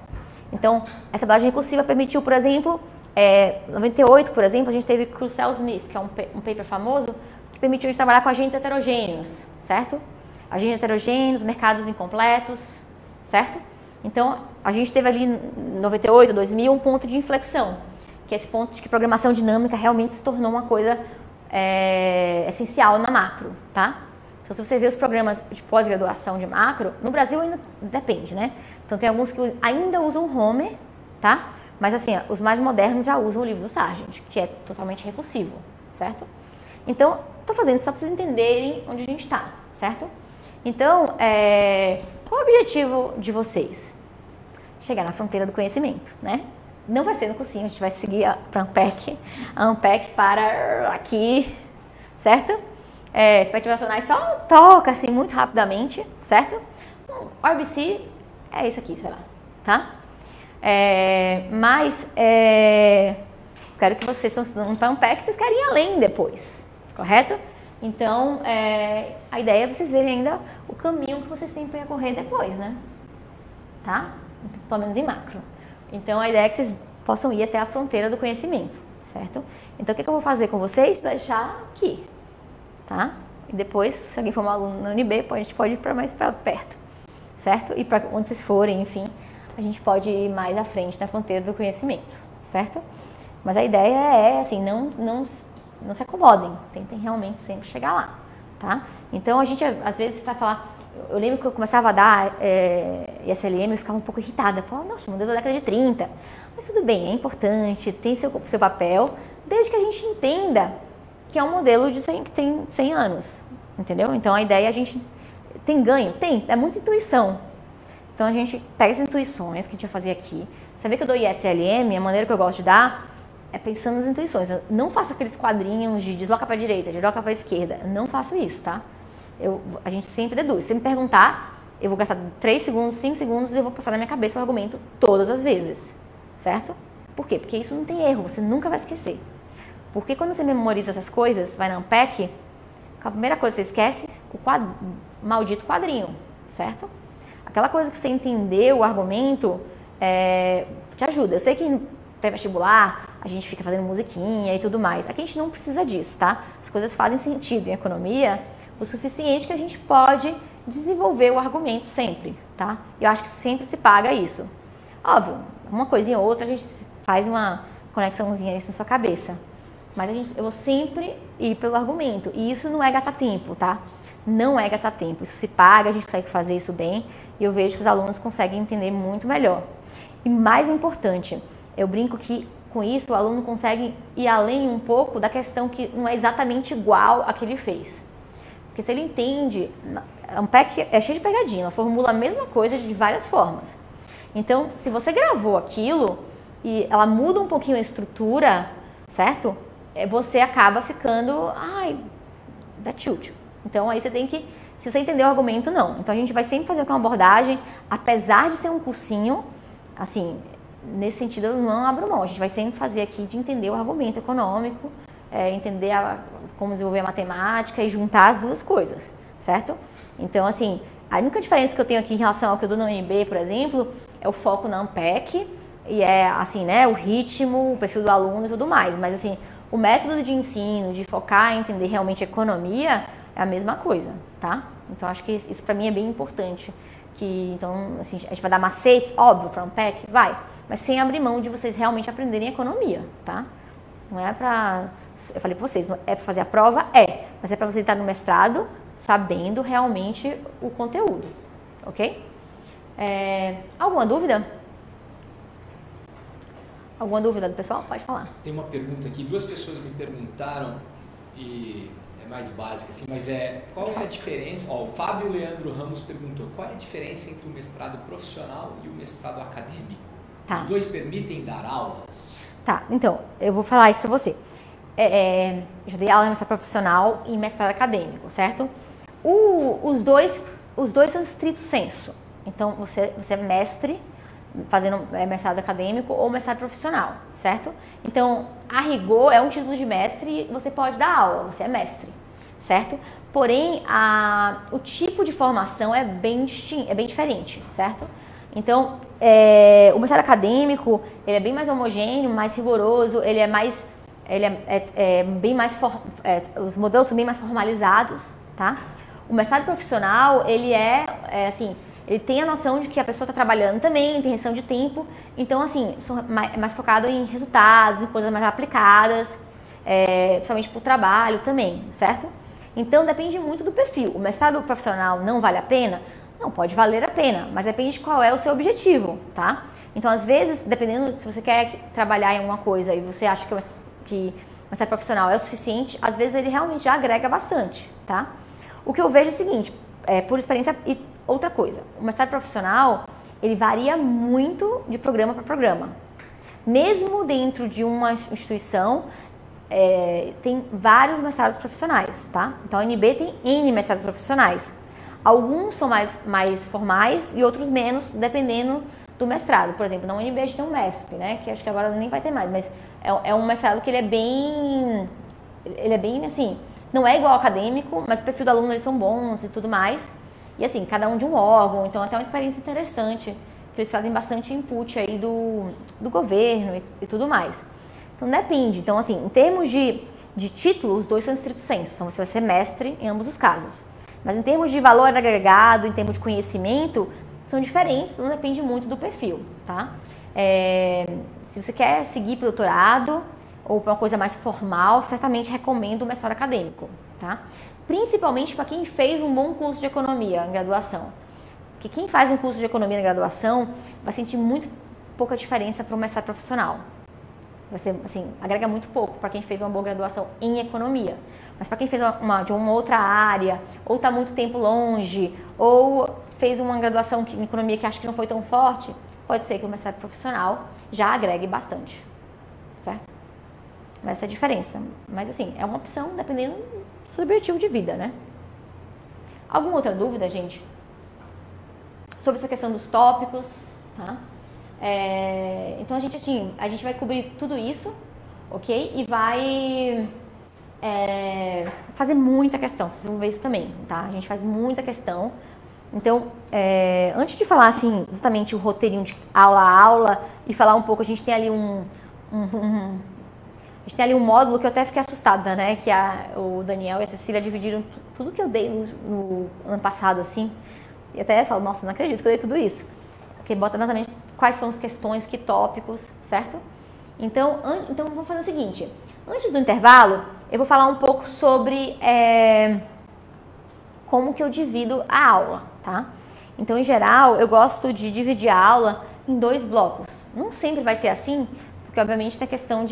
Então, essa abordagem recursiva permitiu, por exemplo, em 98, por exemplo, a gente teve Crucell-Smith, que é um paper famoso, que permitiu a gente trabalhar com agentes heterogêneos, certo? Agentes heterogêneos, mercados incompletos, certo? Então, a gente teve ali em 98, 2000, um ponto de inflexão, que é esse ponto de que programação dinâmica realmente se tornou uma coisa essencial na macro, tá? Então, se você vê os programas de pós-graduação de macro, no Brasil ainda depende, né? Então, tem alguns que ainda usam Homer, tá? Mas, assim, os mais modernos já usam o livro do Sargent, que é totalmente recursivo, certo? Então, estou fazendo isso só para vocês entenderem onde a gente está, certo? Então, qual é o objetivo de vocês? Chegar na fronteira do conhecimento, né? Não vai ser no cursinho, a gente vai seguir a Unpack para aqui, certo? Expectativas racionais só toca assim muito rapidamente, certo? O RBC é isso aqui, sei lá, tá? Mas quero que vocês estão estudando para Ampec, vocês querem ir além depois, correto? Então, a ideia é vocês verem ainda o caminho que vocês têm para percorrer depois, né? Tá? Pelo menos em macro. Então, a ideia é que vocês possam ir até a fronteira do conhecimento, certo? Então, o que eu vou fazer com vocês? Vou deixar aqui, tá? E depois, se alguém for um aluno na UNB, a gente pode ir para mais perto, certo? E para onde vocês forem, enfim, a gente pode ir mais à frente na fronteira do conhecimento, certo? Mas a ideia é, assim, não se acomodem, tentem realmente sempre chegar lá, tá? Então, a gente, às vezes, vai falar... Eu lembro que eu começava a dar ISLM e ficava um pouco irritada. Eu falava, nossa, modelo da década de 30. Mas tudo bem, é importante, tem seu papel, desde que a gente entenda que é um modelo que tem 100 anos, entendeu? Então, a ideia é a gente... Tem ganho? Tem, é muita intuição. Então, a gente pega as intuições que a gente vai fazer aqui. Você vê que eu dou ISLM, a maneira que eu gosto de dar é pensando nas intuições. Eu não faço aqueles quadrinhos de desloca para a direita, desloca para a esquerda. Eu não faço isso, tá? A gente sempre deduz. Se você me perguntar, eu vou gastar 3 segundos, 5 segundos e eu vou passar na minha cabeça o argumento todas as vezes, certo? Por quê? Porque isso não tem erro, você nunca vai esquecer. Porque quando você memoriza essas coisas, vai na Ampec, a primeira coisa que você esquece, maldito quadrinho, certo? Aquela coisa que você entendeu, o argumento, te ajuda. Eu sei que em pré-vestibular a gente fica fazendo musiquinha e tudo mais. Aqui a gente não precisa disso, tá? As coisas fazem sentido em economia o suficiente que a gente pode desenvolver o argumento sempre, tá? Eu acho que sempre se paga isso. Óbvio, uma coisinha ou outra a gente faz uma conexãozinha isso na sua cabeça. Mas eu vou sempre ir pelo argumento. E isso não é gastar tempo, tá? Não é gastar tempo. Isso se paga, a gente consegue fazer isso bem. E eu vejo que os alunos conseguem entender muito melhor. E mais importante, eu brinco que com isso o aluno consegue ir além um pouco da questão que não é exatamente igual a que ele fez. Porque se ele entende, a Ampec é cheio de pegadinha, ela formula a mesma coisa de várias formas. Então, se você gravou aquilo e ela muda um pouquinho a estrutura, certo? Você acaba ficando, that's útil. Então, aí você tem que, se você entendeu o argumento, não. Então, a gente vai sempre fazer uma abordagem, apesar de ser um cursinho, assim, nesse sentido eu não abro mão. A gente vai sempre fazer aqui de entender o argumento econômico, entender como desenvolver a matemática e juntar as duas coisas, certo? Então, assim, a única diferença que eu tenho aqui em relação ao que eu dou na UNB, por exemplo, é o foco na Ampec e assim, né, o ritmo, o perfil do aluno e tudo mais. Mas, assim, o método de ensino, de focar em entender realmente economia, é a mesma coisa, tá? Então, acho que isso para mim é bem importante. Então, assim, a gente vai dar macetes, óbvio, para Ampec, vai, mas sem abrir mão de vocês realmente aprenderem economia, tá? Não é para... Eu falei para vocês, é para fazer a prova? Mas é para você estar no mestrado sabendo realmente o conteúdo, ok? Alguma dúvida? Alguma dúvida do pessoal? Pode falar. Tem uma pergunta aqui, 2 pessoas me perguntaram, e é mais básica assim, mas qual é a diferença? O Fábio Leandro Ramos perguntou, qual é a diferença entre o mestrado profissional e o mestrado acadêmico? Tá. Os dois permitem dar aulas? Tá, então, eu vou falar isso para você. Eu já dei aula em mestrado profissional e em mestrado acadêmico, certo? Os dois são estrito sensu. Então, você é mestre fazendo mestrado acadêmico ou mestrado profissional, certo? Então, a rigor, é um título de mestre e você pode dar aula, você é mestre, certo? Porém, o tipo de formação é bem diferente, certo? Então, o mestrado acadêmico, ele é bem mais homogêneo, mais rigoroso, ele é bem mais, os modelos são bem mais formalizados, tá? O mestrado profissional, ele assim, ele tem a noção de que a pessoa está trabalhando também, tem gestão de tempo, então, assim, é mais focado em resultados, em coisas mais aplicadas, principalmente para o trabalho também, certo? Então, depende muito do perfil. O mestrado profissional não vale a pena? Não, pode valer a pena, mas depende de qual é o seu objetivo, tá? Então, às vezes, dependendo se você quer trabalhar em alguma coisa e você acha que o mestrado profissional é o suficiente, às vezes ele realmente já agrega bastante, tá? O que eu vejo é o seguinte, por experiência e outra coisa, o mestrado profissional, ele varia muito de programa para programa. Mesmo dentro de uma instituição, tem vários mestrados profissionais, tá? Então, a UNB tem N mestrados profissionais. Alguns são mais formais e outros menos, dependendo do mestrado. Por exemplo, na UNB a gente tem um MESP, né? Que acho que agora nem vai ter mais, mas é um mestrado que ele é bem assim, não é igual ao acadêmico, mas o perfil do aluno eles são bons e tudo mais. E assim, cada um de um órgão, então até uma experiência interessante, que eles fazem bastante input aí do governo e tudo mais. Então depende. Então assim, em termos de título, os dois são estrito sensu, então você vai ser mestre em ambos os casos. Mas em termos de valor agregado, em termos de conhecimento, são diferentes, não depende muito do perfil, tá? Se você quer seguir para o doutorado ou para uma coisa mais formal, certamente recomendo o mestrado acadêmico, tá? Principalmente para quem fez um bom curso de economia em graduação. Porque quem faz um curso de economia na graduação vai sentir muito pouca diferença para o mestrado profissional. Vai ser, assim, agrega muito pouco para quem fez uma boa graduação em economia. Mas para quem fez de uma outra área, ou está muito tempo longe, ou fez uma graduação em economia que acha que não foi tão forte, pode ser que o mestrado profissional já agregue bastante, certo? Essa é a diferença. Mas assim, é uma opção dependendo do seu objetivo de vida, né? Alguma outra dúvida, gente? Sobre essa questão dos tópicos, tá? Então a gente vai cobrir tudo isso, ok? E vai fazer muita questão, vocês vão ver isso também, tá? A gente faz muita questão. Então, antes de falar assim, exatamente o roteirinho de aula a aula e falar um pouco, a gente tem ali um módulo que eu até fiquei assustada, né? Que o Daniel e a Cecília dividiram tudo que eu dei no ano passado, assim. E até falo, nossa, não acredito que eu dei tudo isso. Porque bota exatamente quais são as questões, que tópicos, certo? Então vamos fazer o seguinte. Antes do intervalo, eu vou falar um pouco sobre como que eu divido a aula, tá? Então, em geral, eu gosto de dividir a aula em 2 blocos. Não sempre vai ser assim, porque obviamente tem a questão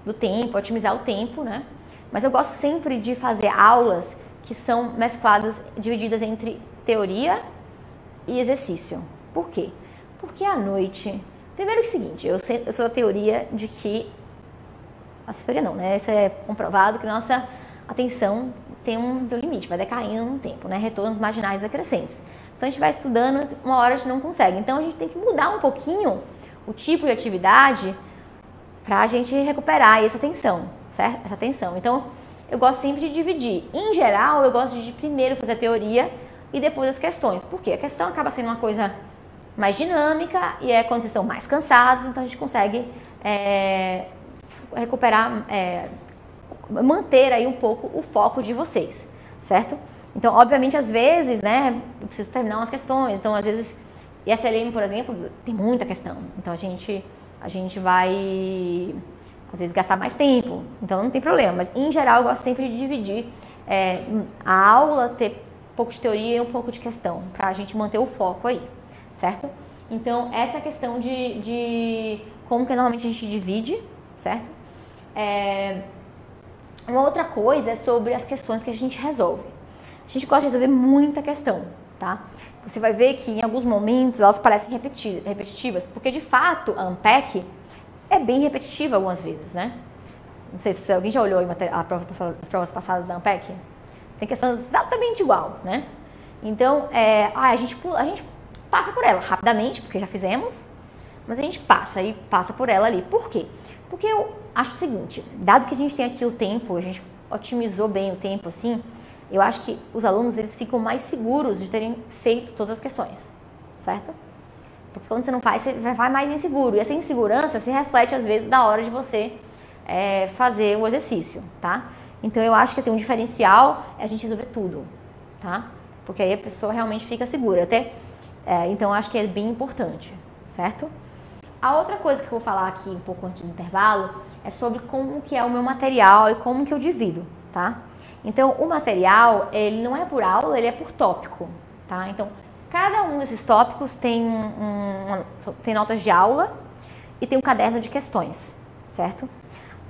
do tempo, otimizar o tempo, né? Mas eu gosto sempre de fazer aulas que são mescladas, divididas entre teoria e exercício. Por quê? Porque à noite, primeiro que é o seguinte, eu sou da teoria de que, a teoria não, né? Isso é comprovado que nossa atenção tem um limite, vai decaindo no tempo, né? Retornos marginais decrescentes. Então a gente vai estudando, uma hora a gente não consegue. Então a gente tem que mudar um pouquinho o tipo de atividade para a gente recuperar essa atenção, certo? Essa atenção. Então eu gosto sempre de dividir. Em geral, eu gosto de primeiro fazer a teoria e depois as questões. Por quê? A questão acaba sendo uma coisa mais dinâmica e é quando vocês estão mais cansados, então a gente consegue recuperar, manter aí um pouco o foco de vocês, certo? Então, obviamente, às vezes, né, eu preciso terminar umas questões, então às vezes, e SLM, por exemplo, tem muita questão, então a gente vai, às vezes, gastar mais tempo, então não tem problema, mas em geral eu gosto sempre de dividir a aula, ter um pouco de teoria e um pouco de questão, para a gente manter o foco aí, certo? Então, essa é a questão de como que normalmente a gente divide, certo? Uma outra coisa é sobre as questões que a gente resolve. A gente gosta de resolver muita questão, tá? Você vai ver que em alguns momentos elas parecem repetitivas, porque de fato a Unpack é bem repetitiva algumas vezes, né? Não sei se alguém já olhou as provas passadas da Unpack. Tem questão exatamente igual, né? Então, a gente passa por ela rapidamente, porque já fizemos, mas a gente passa por ela ali. Por quê? Porque eu acho o seguinte, dado que a gente tem aqui o tempo, a gente otimizou bem o tempo assim, eu acho que os alunos eles ficam mais seguros de terem feito todas as questões, certo? Porque quando você não faz, você vai mais inseguro. E essa insegurança se reflete às vezes na hora de você fazer o exercício, tá? Então eu acho que assim, um diferencial é a gente resolver tudo, tá? Porque aí a pessoa realmente fica segura. Então eu acho que é bem importante, certo? A outra coisa que eu vou falar aqui um pouco antes do intervalo é sobre como que é o meu material e como que eu divido, tá? Então, o material, ele não é por aula, ele é por tópico, tá? Então, cada um desses tópicos tem notas de aula e tem um caderno de questões, certo?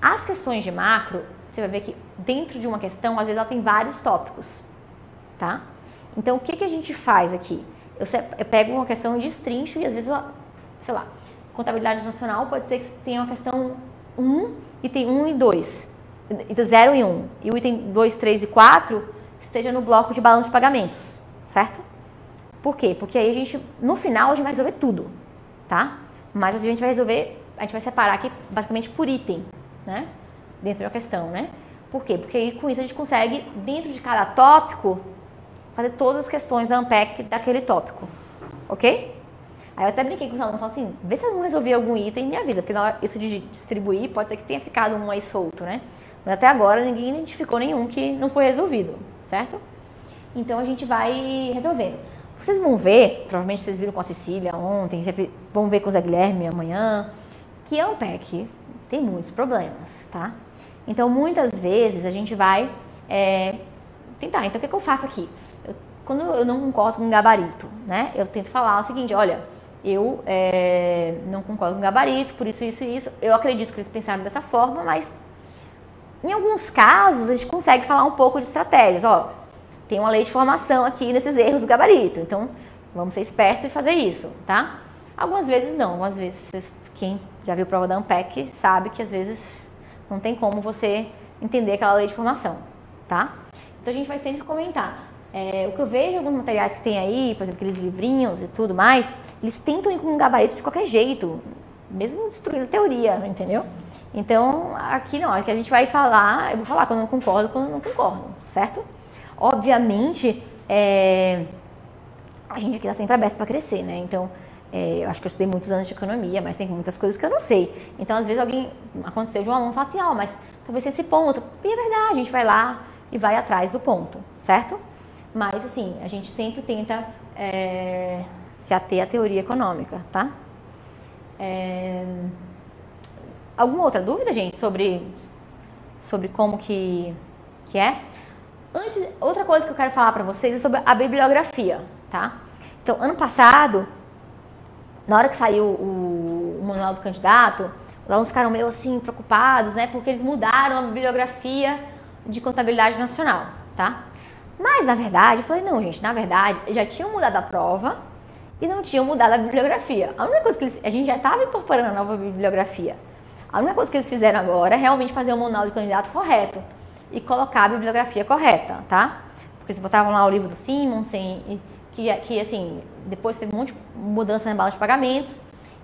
As questões de macro, você vai ver que dentro de uma questão, às vezes ela tem vários tópicos, tá? Então, o que a gente faz aqui? Eu pego uma questão de destrincho e às vezes, sei lá, contabilidade nacional pode ser que tenha uma questão 1 e tem 1 e 2, 0 e 1, e o item 2, 3 e 4 esteja no bloco de balanço de pagamentos, certo? Por quê? Porque aí no final a gente vai resolver tudo, tá? Mas a gente vai resolver a gente vai separar aqui basicamente por item, né? Dentro da questão, né? Por quê? Porque aí, com isso a gente consegue, dentro de cada tópico, fazer todas as questões da Unpack daquele tópico, ok? Aí eu até brinquei com os alunos, falei assim, vê se eu não resolvi algum item e me avisa, porque na hora isso de distribuir pode ser que tenha ficado um aí solto, né? Mas até agora ninguém identificou nenhum que não foi resolvido, certo? Então a gente vai resolvendo. Vocês vão ver, provavelmente vocês viram com a Cecília ontem, vão ver com o Zé Guilherme amanhã, que a Unpack tem muitos problemas, tá? Então muitas vezes a gente vai tentar. Então o que eu faço aqui? Quando eu não concordo com o gabarito, né? Eu tento falar o seguinte, olha, eu não concordo com o gabarito, por isso, isso e isso. Eu acredito que eles pensaram dessa forma, mas em alguns casos a gente consegue falar um pouco de estratégias. Ó, tem uma lei de formação aqui nesses erros do gabarito, então vamos ser espertos e fazer isso, tá? Algumas vezes não, algumas vezes quem já viu prova da Unpack sabe que às vezes não tem como você entender aquela lei de formação, tá? Então a gente vai sempre comentar. O que eu vejo em alguns materiais que tem aí, por exemplo, aqueles livrinhos e tudo mais, eles tentam ir com um gabarito de qualquer jeito, mesmo destruindo a teoria, entendeu? Então, aqui não, aqui a gente vai falar, eu vou falar quando eu concordo e quando eu não concordo, certo? Obviamente, a gente aqui está sempre aberto para crescer, né? Então, eu acho que eu estudei muitos anos de economia, mas tem muitas coisas que eu não sei. Então, às vezes, aconteceu de um aluno falar assim, mas talvez esse ponto. E é verdade, a gente vai lá e vai atrás do ponto, certo? Mas, assim, a gente sempre tenta se ater à teoria econômica, tá? Alguma outra dúvida, gente, sobre como que é? Outra coisa que eu quero falar para vocês é sobre a bibliografia, tá? Então, ano passado, na hora que saiu o manual do candidato, os alunos ficaram meio assim preocupados, né? Porque eles mudaram a bibliografia de contabilidade nacional, tá? Mas, na verdade, eu falei, não, gente, na verdade, já tinham mudado a prova e não tinham mudado a bibliografia. A única coisa que a gente já estava incorporando a nova bibliografia. A única coisa que eles fizeram agora é realmente fazer o manual do candidato correto e colocar a bibliografia correta, tá? Porque eles botavam lá o livro do Simonsen, que assim, depois teve um monte de mudança na bala de pagamentos,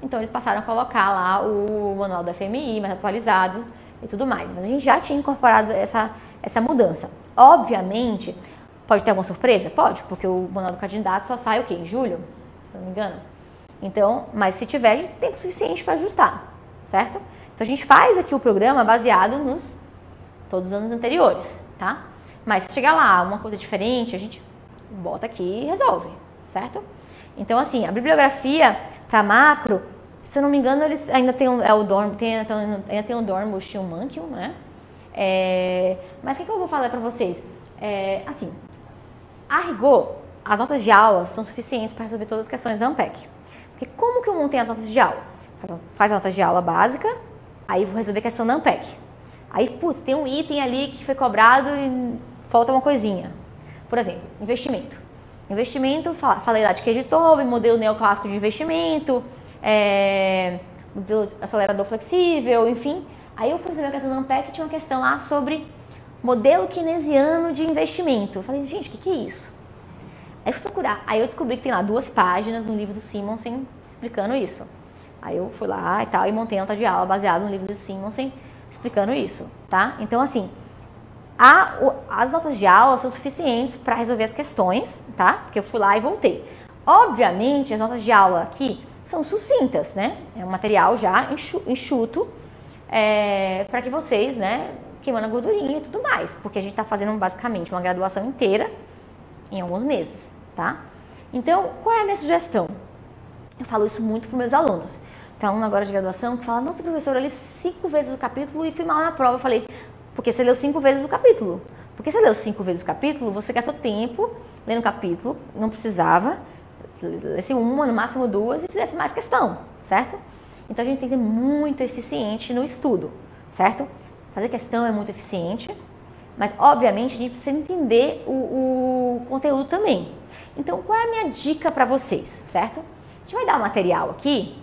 então eles passaram a colocar lá o manual da FMI mais atualizado e tudo mais. Mas a gente já tinha incorporado essa mudança. Obviamente, pode ter alguma surpresa? Pode, porque o manual do candidato só sai o quê? Em julho, se não me engano. Então, mas se tiver, a gente tem tempo suficiente para ajustar, certo? Então a gente faz aqui o programa baseado nos todos os anos anteriores, tá? Mas se chegar lá uma coisa diferente, a gente bota aqui e resolve, certo? Então assim, a bibliografia para macro, se eu não me engano, eles ainda tem ainda tem o Dornbusch e o Mankiw, né? Mas o que eu vou falar para vocês? Assim, a rigor, as notas de aula são suficientes para resolver todas as questões da Unpack. Porque como que eu montei as notas de aula? Faz a nota de aula básica, aí vou resolver a questão da Unpack. Aí, putz, tem um item ali que foi cobrado e falta uma coisinha. Por exemplo, investimento. Investimento, falei lá de Kejitov, modelo neoclássico de investimento, modelo acelerador flexível, enfim. Aí eu fui resolver a questão da Unpack e tinha uma questão lá sobre modelo keynesiano de investimento. Eu falei, gente, o que é isso? Aí eu fui procurar. Aí eu descobri que tem lá 2 páginas no livro do Simonsen explicando isso. Aí eu fui lá e tal e montei a nota de aula baseada no livro do Simonsen explicando isso, tá? Então, assim, as notas de aula são suficientes para resolver as questões, tá? Porque eu fui lá e voltei. Obviamente, as notas de aula aqui são sucintas, né? É um material já enxuto para que vocês, né, queimando a gordurinha e tudo mais. Porque a gente está fazendo basicamente uma graduação inteira em alguns meses, tá? Então, qual é a minha sugestão? Eu falo isso muito para meus alunos. Tem aluno agora de graduação que fala, nossa, professora, eu li 5 vezes o capítulo e fui mal na prova. Eu falei, porque você leu 5 vezes o capítulo. Porque você leu 5 vezes o capítulo, você gastou tempo lendo o capítulo, não precisava, lesse uma, no máximo 2 e fizesse mais questão, certo? Então a gente tem que ser muito eficiente no estudo, certo? Fazer questão é muito eficiente, mas obviamente a gente precisa entender o conteúdo também. Então qual é a minha dica para vocês, certo? A gente vai dar o material aqui.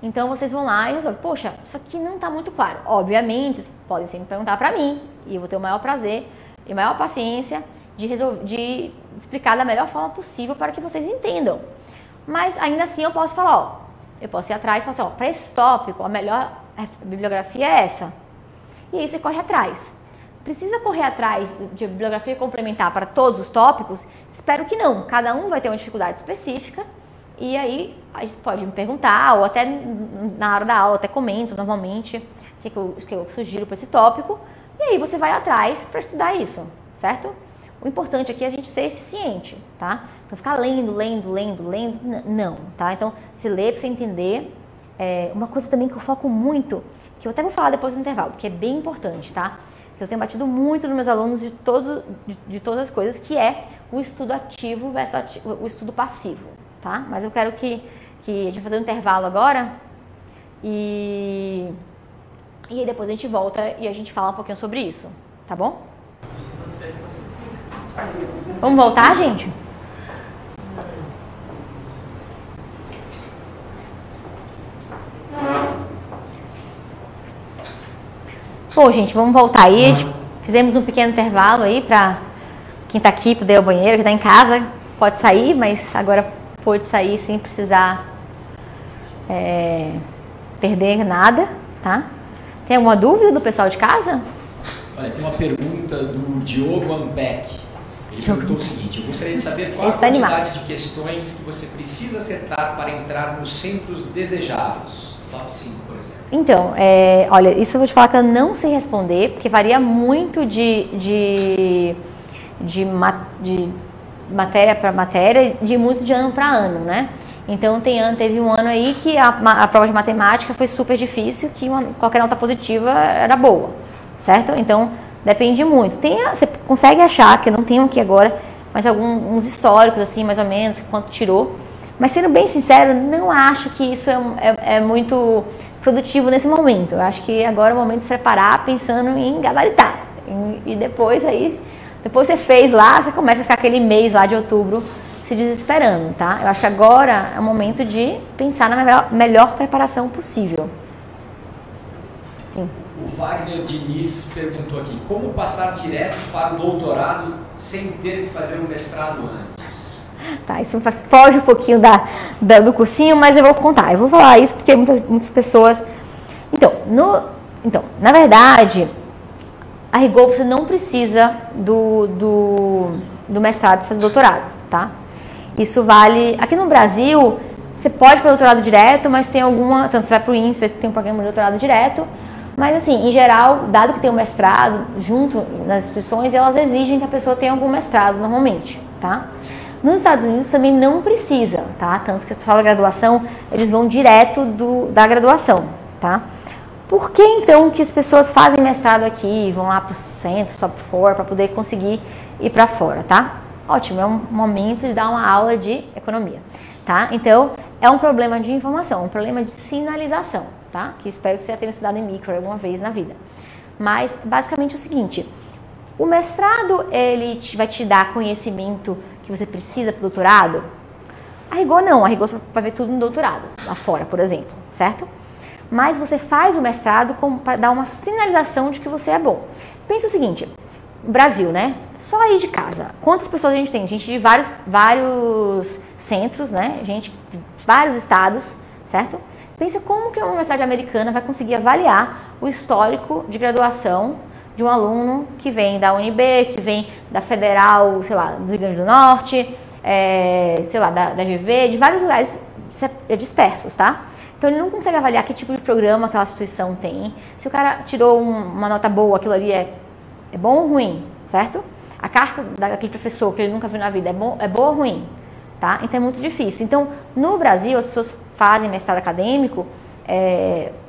Então vocês vão lá e resolvem, poxa, isso aqui não está muito claro. Obviamente, vocês podem sempre perguntar para mim e eu vou ter o maior prazer e a maior paciência de explicar da melhor forma possível para que vocês entendam. Mas ainda assim eu posso falar, eu posso ir atrás e falar assim, ó, para esse tópico, a melhor bibliografia é essa. E aí você corre atrás. Precisa correr atrás de bibliografia complementar para todos os tópicos? Espero que não. Cada um vai ter uma dificuldade específica e aí a gente pode me perguntar ou até na hora da aula, até comento normalmente o que eu sugiro para esse tópico e aí você vai atrás para estudar isso, certo? O importante aqui é a gente ser eficiente, tá? Então ficar lendo, não, tá? Então se lê para você entender. Uma coisa também que eu foco muito, que eu até vou falar depois do intervalo, que é bem importante, tá? Eu tenho batido muito nos meus alunos de todas as coisas, que é o estudo ativo versus o estudo passivo, tá? Mas eu quero que a gente vai fazer um intervalo agora e aí depois a gente volta e a gente fala um pouquinho sobre isso, tá bom? Vamos voltar, gente? Bom, gente, vamos voltar aí. Fizemos um pequeno intervalo aí para quem tá aqui poder ir ao banheiro, quem tá em casa pode sair, mas agora pode sair sem precisar perder nada, tá? Tem alguma dúvida do pessoal de casa? Olha, tem uma pergunta do Diogo Ambeck. Ele perguntou o seguinte: eu gostaria de saber qual a quantidade de questões que você precisa acertar para entrar nos centros desejados. Top 5, por exemplo. Então, olha, isso eu vou te falar que eu não sei responder, porque varia muito de matéria para matéria, de ano para ano, né? Então, teve um ano aí que a prova de matemática foi super difícil, que qualquer nota positiva era boa, certo? Então, depende muito. Você consegue achar, que eu não tenho aqui agora, mas alguns históricos, assim, mais ou menos, quanto tirou. Mas, sendo bem sincero, não acho que isso é muito produtivo nesse momento. Eu acho que agora é o momento de se preparar pensando em gabaritar. E depois você fez lá, você começa a ficar aquele mês lá de outubro se desesperando, tá? Eu acho que agora é o momento de pensar na melhor preparação possível. Sim. O Wagner Diniz perguntou aqui: como passar direto para o doutorado sem ter que fazer um mestrado antes? Tá, isso foge um pouquinho do cursinho, mas eu vou contar. Eu vou falar isso porque muitas pessoas... Então, na verdade, a rigor você não precisa do mestrado para fazer doutorado, tá? Isso vale... Aqui no Brasil, você pode fazer doutorado direto, mas tem alguma... Então, você vai para o INSPER, tem um programa de doutorado direto, mas assim, em geral, dado que tem um mestrado junto nas instituições, elas exigem que a pessoa tenha algum mestrado normalmente, tá? Nos Estados Unidos também não precisa, tá? Tanto que eu falo graduação, eles vão direto da graduação, tá? Por que então que as pessoas fazem mestrado aqui, vão lá para o centro, top 4, para poder conseguir ir para fora, tá? Ótimo, é um momento de dar uma aula de economia, tá? Então, é um problema de informação, um problema de sinalização, tá? Que espero que você já tenha estudado em micro alguma vez na vida. Mas, basicamente é o seguinte, o mestrado, ele vai te dar conhecimento que você precisa para o doutorado? A rigor não, a rigor você vai ver tudo no doutorado, lá fora, por exemplo, certo? Mas você faz o mestrado para dar uma sinalização de que você é bom. Pensa o seguinte, Brasil, né? Só aí de casa, quantas pessoas a gente tem? Gente de vários centros, né? Gente de vários estados, certo? Pensa como que uma universidade americana vai conseguir avaliar o histórico de graduação de um aluno que vem da UNB, que vem da Federal, sei lá, do Rio Grande do Norte, sei lá, da GV, de vários lugares dispersos, tá? Então ele não consegue avaliar que tipo de programa aquela instituição tem. Se o cara tirou uma nota boa, aquilo ali é bom ou ruim, certo? A carta daquele professor que ele nunca viu na vida é boa ou ruim, tá? Então é muito difícil. Então, no Brasil, as pessoas fazem mestrado acadêmico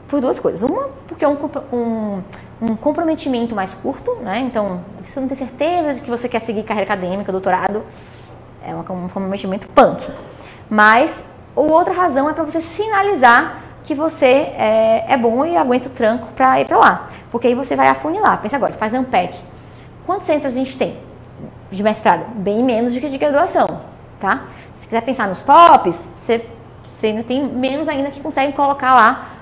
por duas coisas. Uma, porque é um comprometimento mais curto, né? Então, você não tem certeza de que você quer seguir carreira acadêmica, doutorado, é um comprometimento punk. Mas, outra razão é para você sinalizar que você é bom e aguenta o tranco para ir para lá. Porque aí você vai afunilar. Pensa agora, você faz Ampec. Quantos centros a gente tem de mestrado? Bem menos do que de graduação, tá? Se quiser pensar nos tops, você ainda tem menos ainda que consegue colocar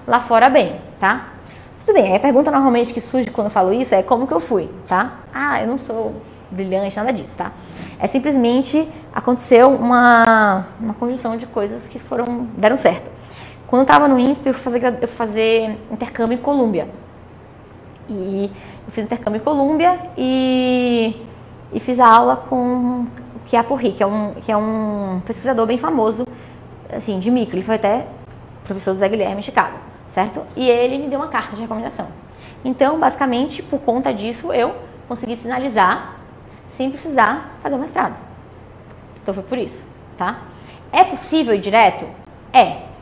lá fora bem, tá? Tudo bem, aí a pergunta normalmente que surge quando eu falo isso é como que eu fui, tá? Ah, eu não sou brilhante, nada disso, tá? É simplesmente aconteceu uma conjunção de coisas que deram certo. quando eu estava no INSPER, eu fui fazer intercâmbio em Colômbia. E eu fiz intercâmbio em Colômbia e fiz a aula com o Chiaporri, que é um pesquisador bem famoso, assim, de micro. Ele foi até professor do Zé Guilherme em Chicago, certo? E ele me deu uma carta de recomendação. Então, basicamente, por conta disso, eu consegui sinalizar sem precisar fazer o mestrado. Então, foi por isso, tá? É possível ir direto? É.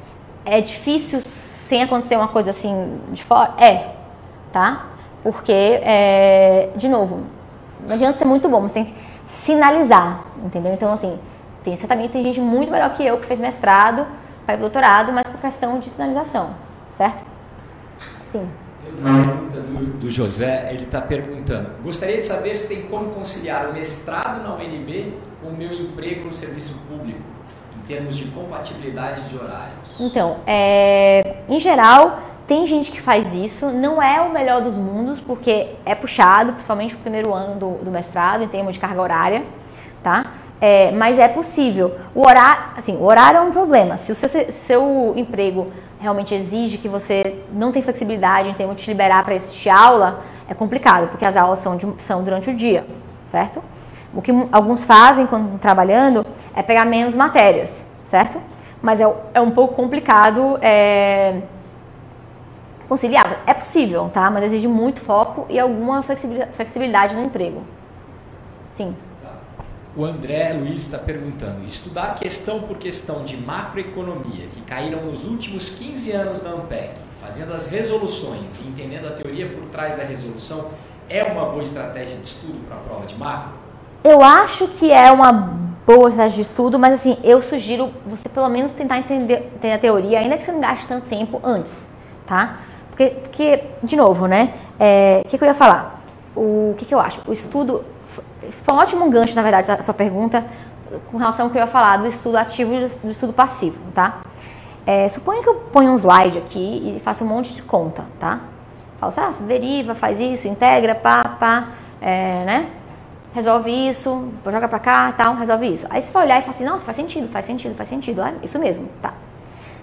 É difícil sem acontecer uma coisa assim de fora? É, tá? Porque, de novo, não adianta ser muito bom, mas tem que sinalizar, entendeu? Então, assim, certamente tem gente muito melhor que eu que fez mestrado, vai pro doutorado, mas por questão de sinalização, certo? Sim. Tem uma pergunta do José, ele está perguntando: gostaria de saber se tem como conciliar o mestrado na UNB com o meu emprego no serviço público, em termos de compatibilidade de horários. Então, em geral, tem gente que faz isso, não é o melhor dos mundos, porque é puxado, principalmente no primeiro ano do mestrado, em termos de carga horária, tá? Mas é possível. O horário é um problema. Se o seu emprego realmente exige que você não tem flexibilidade em termos de te liberar para assistir aula, é complicado, porque as aulas são durante o dia, certo? O que alguns fazem quando estão trabalhando é pegar menos matérias, certo? Mas é um pouco complicado conciliar. É possível, tá? Mas exige muito foco e alguma flexibilidade no emprego. Sim. O André Luiz está perguntando: estudar questão por questão de macroeconomia que caíram nos últimos 15 anos da ANPEC, fazendo as resoluções e entendendo a teoria por trás da resolução, é uma boa estratégia de estudo para a prova de macro? Eu acho que é uma boa estratégia de estudo, mas assim, eu sugiro você pelo menos tentar entender a teoria, ainda que você não gaste tanto tempo antes, tá? Porque de novo, né, o que eu ia falar? O que eu acho? O estudo, foi um ótimo gancho, na verdade, a sua pergunta, com relação ao que eu ia falar do estudo ativo e do estudo passivo, tá? Suponha que eu ponho um slide aqui e faço um monte de conta, tá? Falo assim, você deriva, faz isso, integra, né? Resolve isso, joga pra cá e tal, resolve isso. Aí você vai olhar e fala assim, nossa, faz sentido, isso mesmo, tá.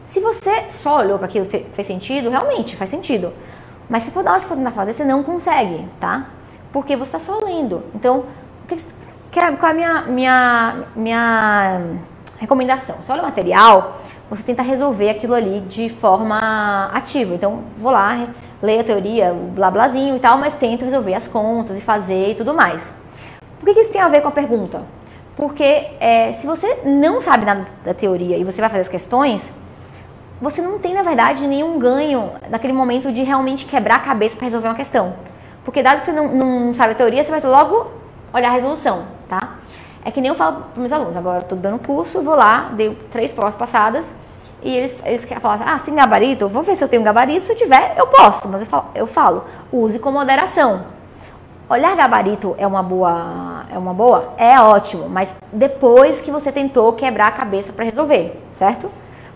Se você só olhou para aquilo e fez sentido, realmente faz sentido. Mas se for na hora que você for tentar fazer, você não consegue, tá? Porque você está só lendo. Então, qual é a minha recomendação? Você olha o material, você tenta resolver aquilo ali de forma ativa. Então, vou lá, leio a teoria, o blá blázinho e tal, mas tento resolver as contas e fazer e tudo mais. Por que isso tem a ver com a pergunta? Porque se você não sabe nada da teoria e você vai fazer as questões, você não tem, na verdade, nenhum ganho naquele momento de realmente quebrar a cabeça para resolver uma questão. Porque dado que você não sabe a teoria, você vai logo olhar a resolução, tá? É que nem eu falo para meus alunos, agora eu estou dando curso, vou lá, dei 3 provas passadas, e eles querem falar assim, você tem gabarito? Vou ver se eu tenho gabarito, se eu tiver, eu posso, mas eu falo, use com moderação. Olhar gabarito é uma boa? É ótimo, mas depois que você tentou quebrar a cabeça para resolver, certo?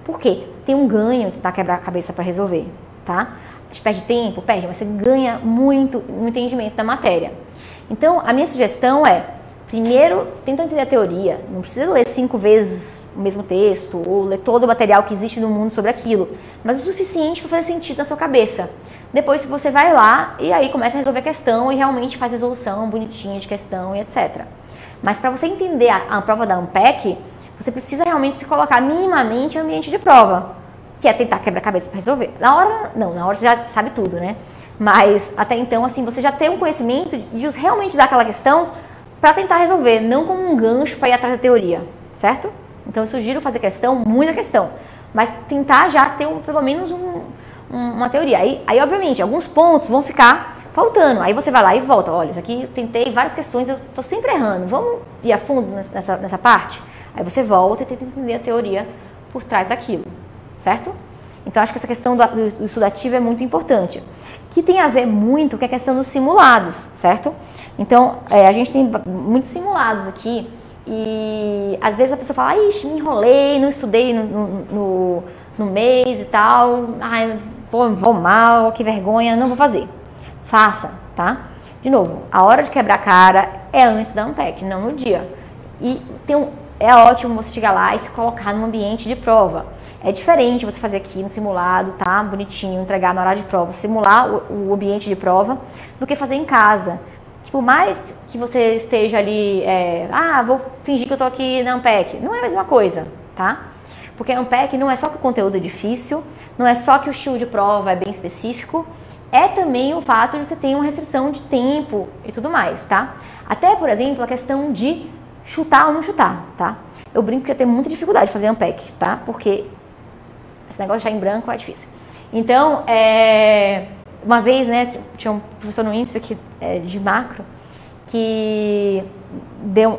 Por quê? Tem um ganho tentar quebrar a cabeça para resolver, tá? A gente perde tempo, mas você ganha muito no entendimento da matéria. Então, a minha sugestão é, primeiro, tenta entender a teoria. Não precisa ler 5 vezes o mesmo texto ou ler todo o material que existe no mundo sobre aquilo, mas o suficiente para fazer sentido na sua cabeça. Depois você vai lá e aí começa a resolver a questão e realmente faz resolução bonitinha de questão e etc. Mas para você entender a prova da ANPEC, você precisa realmente se colocar minimamente no ambiente de prova, que é tentar quebrar a cabeça para resolver. Na hora você já sabe tudo, né? Mas até então, assim, você já tem um conhecimento de realmente usar aquela questão para tentar resolver, não como um gancho para ir atrás da teoria, certo? Então eu sugiro fazer muita questão, mas tentar já ter pelo menos uma teoria. Aí, obviamente, alguns pontos vão ficar faltando. Aí você vai lá e volta. Olha, isso aqui eu tentei várias questões, eu estou sempre errando. Vamos ir a fundo nessa parte? Aí você volta e tenta entender a teoria por trás daquilo, certo? Então, acho que essa questão do estudo ativo é muito importante. Que tem a ver muito com a questão dos simulados, certo? Então, a gente tem muitos simulados aqui e às vezes a pessoa fala, ixi, me enrolei, não estudei no mês e tal, ai, vou mal, que vergonha, não vou fazer. Faça, tá? De novo, a hora de quebrar a cara é antes da ANPEC, não no dia. E é ótimo você chegar lá e se colocar num ambiente de prova. É diferente você fazer aqui no simulado, tá? Bonitinho, entregar na hora de prova, simular o ambiente de prova, do que fazer em casa. Por mais que você esteja ali, vou fingir que eu tô aqui na Ampec, não é a mesma coisa, tá? Porque a Ampec não é só que o conteúdo é difícil, não é só que o estilo de prova é bem específico, é também o fato de você ter uma restrição de tempo e tudo mais, tá? Até, por exemplo, a questão de chutar ou não chutar, tá? Eu brinco que eu tenho muita dificuldade de fazer Ampec, tá? Porque esse negócio de achar em branco é difícil. Então, uma vez, né, tinha um professor no INSPE de macro, que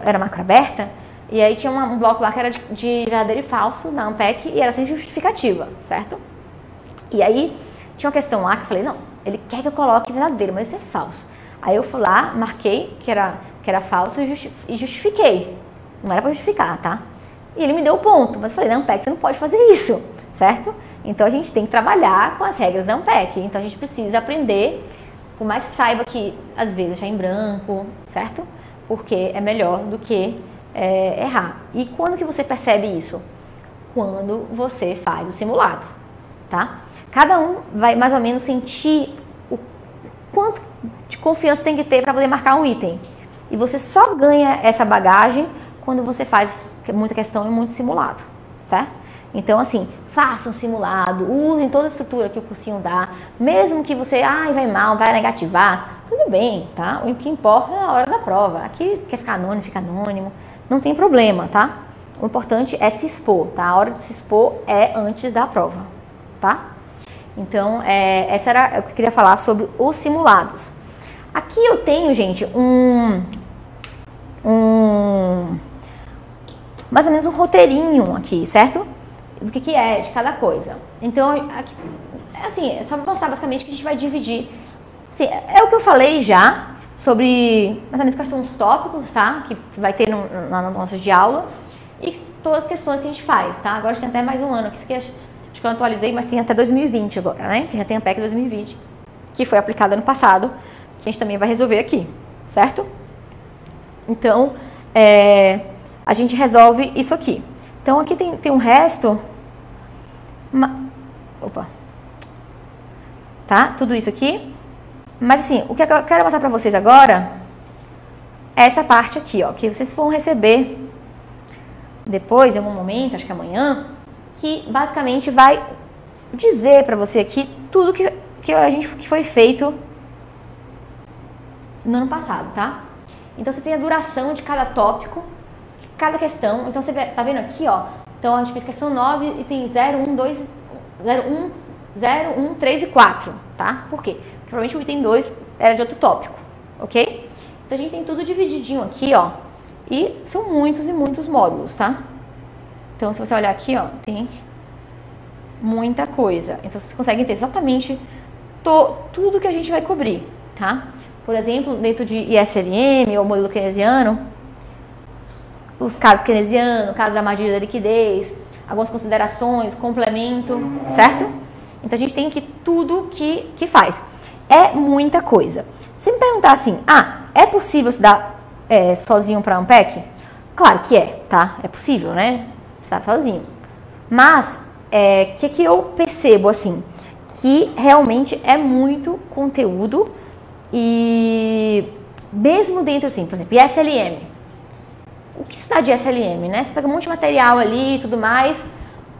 era macro aberta, e aí tinha um bloco lá que era de verdadeiro e falso na Ampec, e era sem justificativa, certo? E aí, tinha uma questão lá que eu falei, não, ele quer que eu coloque verdadeiro, mas isso é falso. Aí eu fui lá, marquei que era falso e justifiquei. Não era para justificar, tá? E ele me deu o ponto, mas eu falei, na Ampec você não pode fazer isso, certo? Então a gente tem que trabalhar com as regras da Ampec. Então a gente precisa aprender, por mais que saiba que às vezes deixar em branco, certo? Porque é melhor do que errar. E quando que você percebe isso? Quando você faz o simulado, tá? Cada um vai mais ou menos sentir o quanto de confiança tem que ter para poder marcar um item. E você só ganha essa bagagem quando você faz muita questão e muito simulado, certo? Então, assim, faça um simulado, usem toda a estrutura que o cursinho dá, mesmo que você, vai mal, vai negativar, tudo bem, tá? O que importa é a hora da prova. Aqui, se quer ficar anônimo, fica anônimo, não tem problema, tá? O importante é se expor, tá? A hora de se expor é antes da prova, tá? Então, essa era o que eu queria falar sobre os simulados. Aqui eu tenho, gente, mais ou menos um roteirinho aqui, certo? Do que é de cada coisa. Então, aqui, assim, é só pra mostrar basicamente que a gente vai dividir. Assim, é o que eu falei já sobre, mais ou menos, quais são os tópicos, tá? Que vai ter na nossa de aula. E todas as questões que a gente faz, tá? Agora tem até mais um ano, que acho que eu atualizei, mas tem até 2020 agora, né? Que já tem a PEC 2020, que foi aplicada ano passado, que a gente também vai resolver aqui, certo? Então, a gente resolve isso aqui. Então, aqui tem um resto. Tá? Tudo isso aqui. Mas, assim, o que eu quero mostrar pra vocês agora é essa parte aqui, ó. Que vocês vão receber depois, em algum momento, acho que amanhã, que basicamente vai dizer pra você aqui tudo que foi feito no ano passado, tá? Então, você tem a duração de cada tópico, cada questão. Então, você tá vendo aqui, ó. Então, a gente fez questão 9 e tem 0, 1, 2, 0, 1, 3 e 4, tá? Por quê? Porque provavelmente o item 2 era de outro tópico, ok? Então, a gente tem tudo divididinho aqui, ó. E são muitos e muitos módulos, tá? Então, se você olhar aqui, ó, tem muita coisa. Então, vocês conseguem ter exatamente tudo que a gente vai cobrir, tá? Por exemplo, dentro de ISLM ou modelo keynesiano, os casos keynesianos, caso da armadilha da liquidez, algumas considerações, complemento, certo? Então, a gente tem aqui tudo que faz. É muita coisa. Se me perguntar assim, é possível estudar sozinho para Ampec? Claro que é, tá? É possível, né? Estudar sozinho. Mas, que eu percebo, assim, que realmente é muito conteúdo e mesmo dentro, assim, por exemplo, ISLM. O que está de ISLM, né? Você tá com um monte de material ali e tudo mais,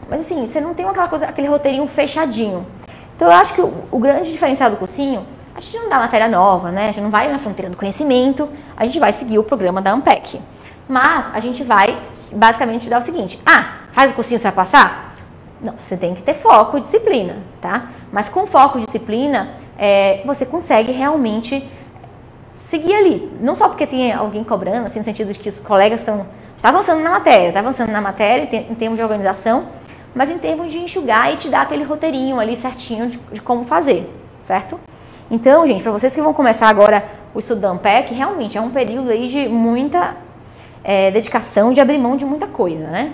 mas assim, você não tem aquele roteirinho fechadinho. Então, eu acho que o grande diferencial do cursinho, a gente não dá matéria nova, né? A gente não vai na fronteira do conhecimento, a gente vai seguir o programa da Ampec. Mas a gente vai basicamente dar o seguinte, faz o cursinho, você vai passar? Não, você tem que ter foco e disciplina, tá? Mas com foco e disciplina, você consegue realmente seguir ali. Não só porque tem alguém cobrando, assim, no sentido de que os colegas estão avançando na matéria em termos de organização, mas em termos de enxugar e te dar aquele roteirinho ali certinho de como fazer, certo? Então, gente, para vocês que vão começar agora o estudo da Ampec, realmente é um período aí de muita dedicação, de abrir mão de muita coisa, né?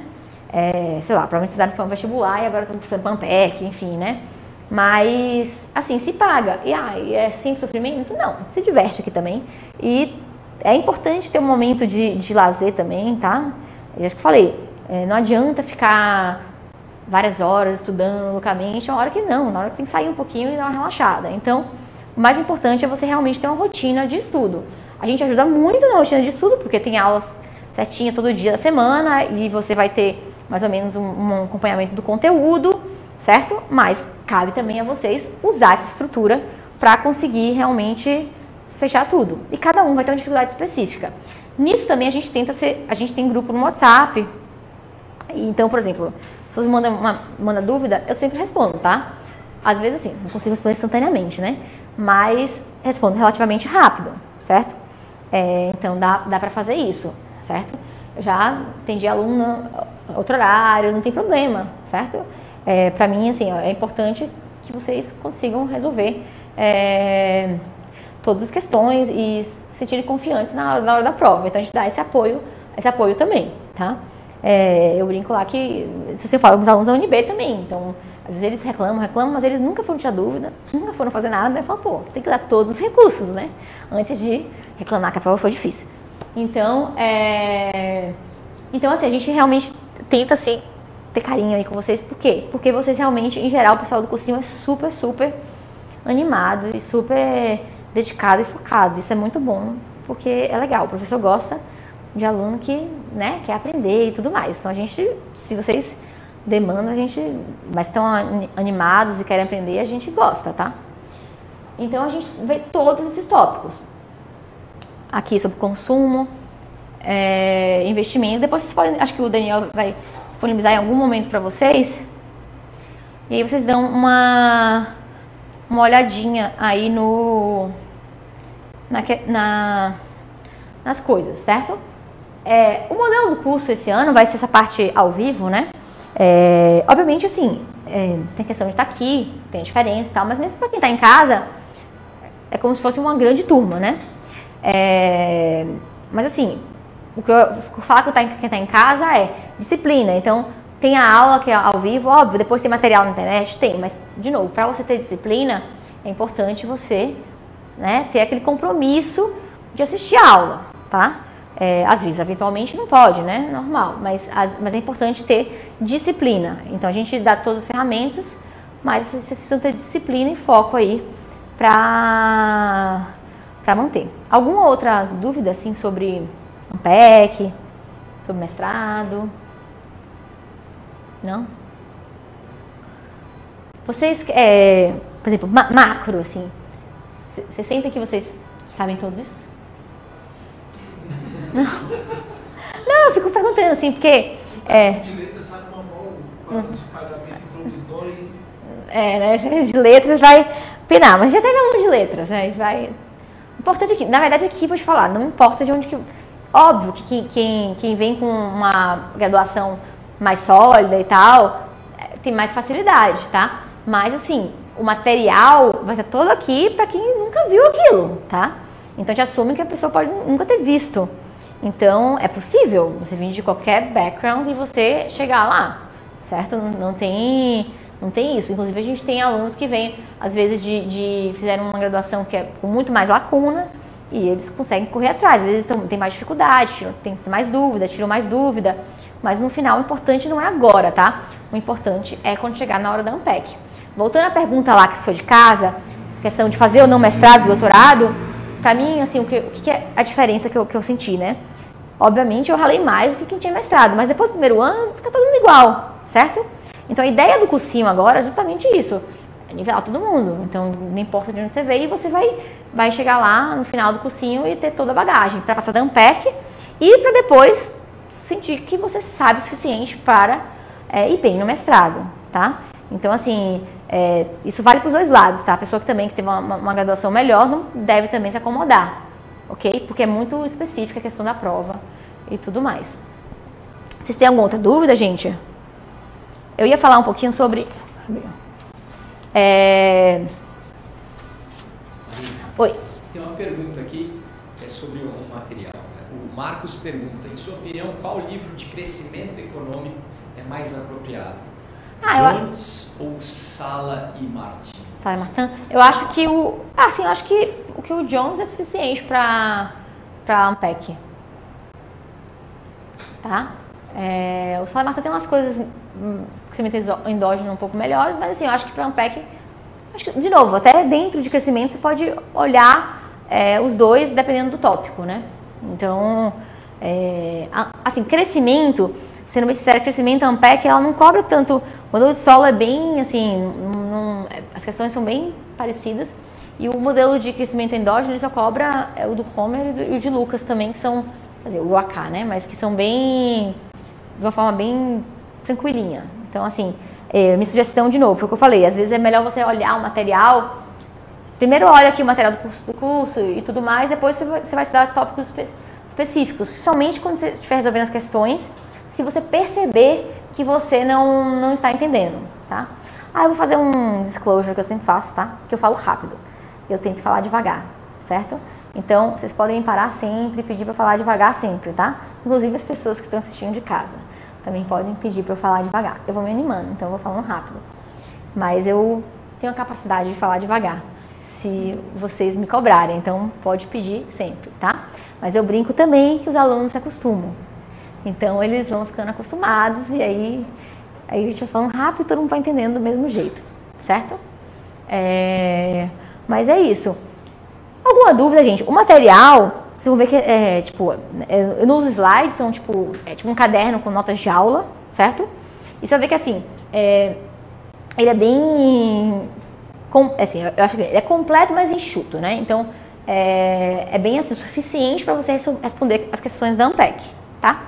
Sei lá, provavelmente vocês estão no vestibular e agora estão estudando para Ampec, enfim, né? Mas, assim, se paga. E é sem sofrimento? Não, se diverte aqui também. E é importante ter um momento de lazer também, tá? Eu já falei, não adianta ficar várias horas estudando loucamente, é uma hora que não, na hora que tem que sair um pouquinho e dar uma relaxada. Então, o mais importante é você realmente ter uma rotina de estudo. A gente ajuda muito na rotina de estudo, porque tem aulas certinha todo dia da semana e você vai ter mais ou menos um acompanhamento do conteúdo, certo? Mas cabe também a vocês usar essa estrutura para conseguir realmente fechar tudo. E cada um vai ter uma dificuldade específica. Nisso também a gente tem grupo no WhatsApp. Então, por exemplo, se você manda dúvida, eu sempre respondo, tá? Às vezes assim, não consigo responder instantaneamente, né? Mas respondo relativamente rápido, certo? Então dá pra fazer isso, certo? Eu já atendi aluno outro horário, não tem problema, certo? Pra mim, assim, é importante que vocês consigam resolver todas as questões e se sentirem confiantes na hora da prova. Então a gente dá esse apoio também, tá? Eu brinco lá que, se eu falo com os alunos da UNB também, então às vezes eles reclamam, mas eles nunca foram tirar dúvida, nunca foram fazer nada, eu falo, pô, tem que dar todos os recursos, né? Antes de reclamar que a prova foi difícil. Então, assim, a gente realmente tenta, assim, ter carinho aí com vocês. Por quê? Porque vocês realmente, em geral, o pessoal do cursinho é super, super animado e super dedicado e focado. Isso é muito bom, porque é legal, o professor gosta de aluno que, né, quer aprender e tudo mais. Então, a gente, se vocês demandam, mas estão animados e querem aprender, a gente gosta, tá? Então, a gente vê todos esses tópicos. Aqui sobre consumo, investimento. Depois vocês podem, acho que o Daniel vai disponibilizar em algum momento para vocês. E aí vocês dão uma olhadinha aí nas coisas, certo? O modelo do curso esse ano vai ser essa parte ao vivo, né? Obviamente, assim, tem questão de estar aqui, tem diferença e tal, mas mesmo para quem está em casa, é como se fosse uma grande turma, né? Mas assim, o que eu falar que quem está em casa é disciplina. Então, tem a aula que é ao vivo, óbvio, depois tem material na internet, tem, mas, de novo, para você ter disciplina, é importante você, né, ter aquele compromisso de assistir a aula, tá? Às vezes, eventualmente, não pode, né? Normal, mas é importante ter disciplina. Então, a gente dá todas as ferramentas, mas vocês precisam ter disciplina e foco aí para manter. Alguma outra dúvida, assim, sobre Ampec, sobre mestrado? Não? Vocês, por exemplo, macro, assim, vocês sentem que vocês sabem todos isso? Não, eu fico perguntando, assim, porque... De letras sabe uma mão, de pagamento introdutório e... né, de letras vai penar, mas já teve aluno de letras, né, vai... Importante aqui, na verdade aqui vou te falar, não importa de onde que... Óbvio que quem vem com uma graduação mais sólida e tal, tem mais facilidade, tá? Mas assim, o material vai estar todo aqui para quem nunca viu aquilo, tá? Então a gente assume que a pessoa pode nunca ter visto. Então é possível você vir de qualquer background e você chegar lá, certo? Não tem isso. Inclusive a gente tem alunos que vêm, às vezes, fizeram uma graduação que é com muito mais lacuna e eles conseguem correr atrás. Às vezes tem mais dificuldade, tem mais dúvida, tiram mais dúvida. Mas no final o importante não é agora, tá? O importante é quando chegar na hora da Ampec. Voltando à pergunta lá que foi de casa, questão de fazer ou não mestrado, doutorado, pra mim, assim, o que é a diferença que eu senti, né? Obviamente eu ralei mais do que quem tinha mestrado, mas depois do primeiro ano fica todo mundo igual, certo? Então a ideia do cursinho agora é justamente isso, é nivelar todo mundo. Então não importa de onde você veio, você vai chegar lá no final do cursinho e ter toda a bagagem para passar da Ampec e para depois sentir que você sabe o suficiente para ir bem no mestrado, tá? Então, assim, isso vale para os dois lados, tá? A pessoa que também teve uma graduação melhor não deve também se acomodar, ok? Porque é muito específica a questão da prova e tudo mais. Vocês têm alguma outra dúvida, gente? Eu ia falar um pouquinho sobre... Oi. Tem uma pergunta aqui, que é sobre um material. O Marcos pergunta, em sua opinião, qual livro de crescimento econômico é mais apropriado? Jones ou Sala e Martin? Sala e Martin? Eu acho que eu acho que o Jones é suficiente para Ampec. Tá? O Sala e Martin tem umas coisas crescimento endógeno um pouco melhores, mas assim, eu acho que para Ampec, de novo, até dentro de crescimento você pode olhar os dois dependendo do tópico, né? Então, assim, crescimento, sendo bem sincera, crescimento Ampec, ela não cobra tanto, o modelo de solo é bem, assim, as questões são bem parecidas, e o modelo de crescimento endógeno ele só cobra o do Homer e o de Lucas também, que são, quer dizer, o AK, né? Mas que são bem, de uma forma bem tranquilinha. Então, assim, minha sugestão, de novo, foi o que eu falei, às vezes é melhor você olhar o material, primeiro olha aqui o material do curso e tudo mais, depois você vai estudar tópicos específicos, principalmente quando você estiver resolvendo as questões, se você perceber que você não está entendendo, tá? Eu vou fazer um disclosure que eu sempre faço, tá? Que eu falo rápido, eu tento falar devagar, certo? Então, vocês podem parar sempre, pedir para falar devagar sempre, tá? Inclusive as pessoas que estão assistindo de casa também podem pedir para eu falar devagar. Eu vou me animando, então eu vou falando rápido. Mas eu tenho a capacidade de falar devagar, se vocês me cobrarem, então pode pedir sempre, tá? Mas eu brinco também que os alunos se acostumam. Então eles vão ficando acostumados e aí a gente vai falando rápido e todo mundo vai entendendo do mesmo jeito, certo? Mas é isso. Alguma dúvida, gente? O material, vocês vão ver que eu não uso slides, são tipo um caderno com notas de aula, certo? E você vai ver que assim, ele é bem, assim, eu acho que ele é completo, mas enxuto, né? Então, é bem assim, suficiente para você responder as questões da Ampec, tá?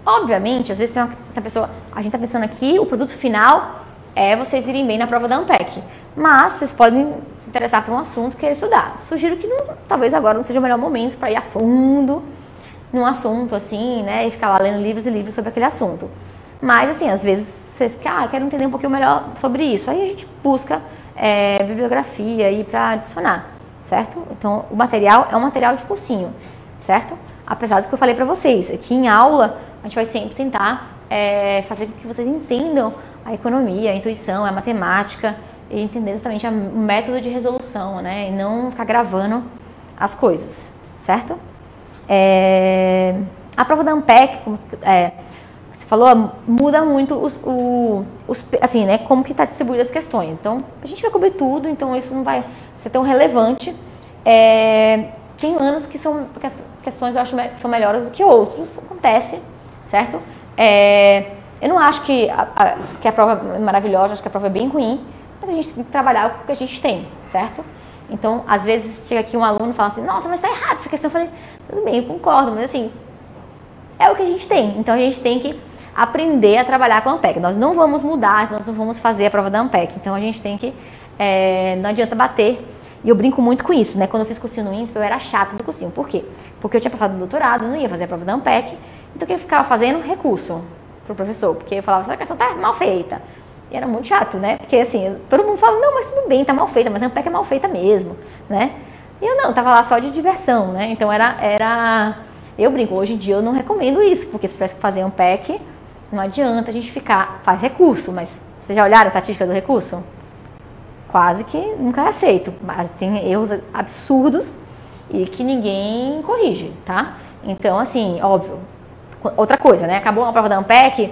Obviamente, às vezes tem uma pessoa, a gente tá pensando aqui, o produto final é vocês irem bem na prova da Ampec, mas vocês podem se interessar por um assunto e querer estudar. Sugiro que talvez agora não seja o melhor momento para ir a fundo num assunto assim, né, e ficar lá lendo livros e livros sobre aquele assunto. Mas assim, às vezes vocês querem entender um pouquinho melhor sobre isso, aí a gente busca bibliografia aí para adicionar, certo? Então, o material é um material de cursinho, certo? Apesar do que eu falei para vocês, aqui em aula a gente vai sempre tentar fazer com que vocês entendam a economia, a intuição, a matemática e entender exatamente o método de resolução, né? E não ficar gravando as coisas, certo? A prova da Ampec, como você falou, muda muito assim, né? Como que está distribuída as questões. Então, a gente vai cobrir tudo, então isso não vai ser tão relevante. Tem anos que as questões eu acho que são melhores do que outros, acontece, certo? Eu não acho que a prova é maravilhosa, acho que a prova é bem ruim, mas a gente tem que trabalhar com o que a gente tem, certo? Então, às vezes, chega aqui um aluno e fala assim, nossa, mas tá errado essa questão. Eu falei, tudo bem, eu concordo, mas assim, é o que a gente tem. Então, a gente tem que aprender a trabalhar com a Ampec. Nós não vamos mudar, nós não vamos fazer a prova da Ampec. Então, a gente tem que, não adianta bater. E eu brinco muito com isso, né? Quando eu fiz cursinho no INSPE, eu era chata do cursinho. Por quê? Porque eu tinha passado no doutorado, não ia fazer a prova da Ampec. Então, eu ficava fazendo recurso pro professor, porque eu falava, essa questão tá mal feita. E era muito chato, né? Porque assim, todo mundo fala, não, mas tudo bem, tá mal feita, mas a Ampec é mal feita mesmo, né? E eu não, tava lá só de diversão, né? Então eu brinco, hoje em dia eu não recomendo isso, porque se tivesse que fazer Ampec, não adianta a gente faz recurso, mas vocês já olharam a estatística do recurso? Quase que nunca é aceito, mas tem erros absurdos e que ninguém corrige, tá? Então, assim, óbvio. Outra coisa, né? Acabou uma prova da Ampec,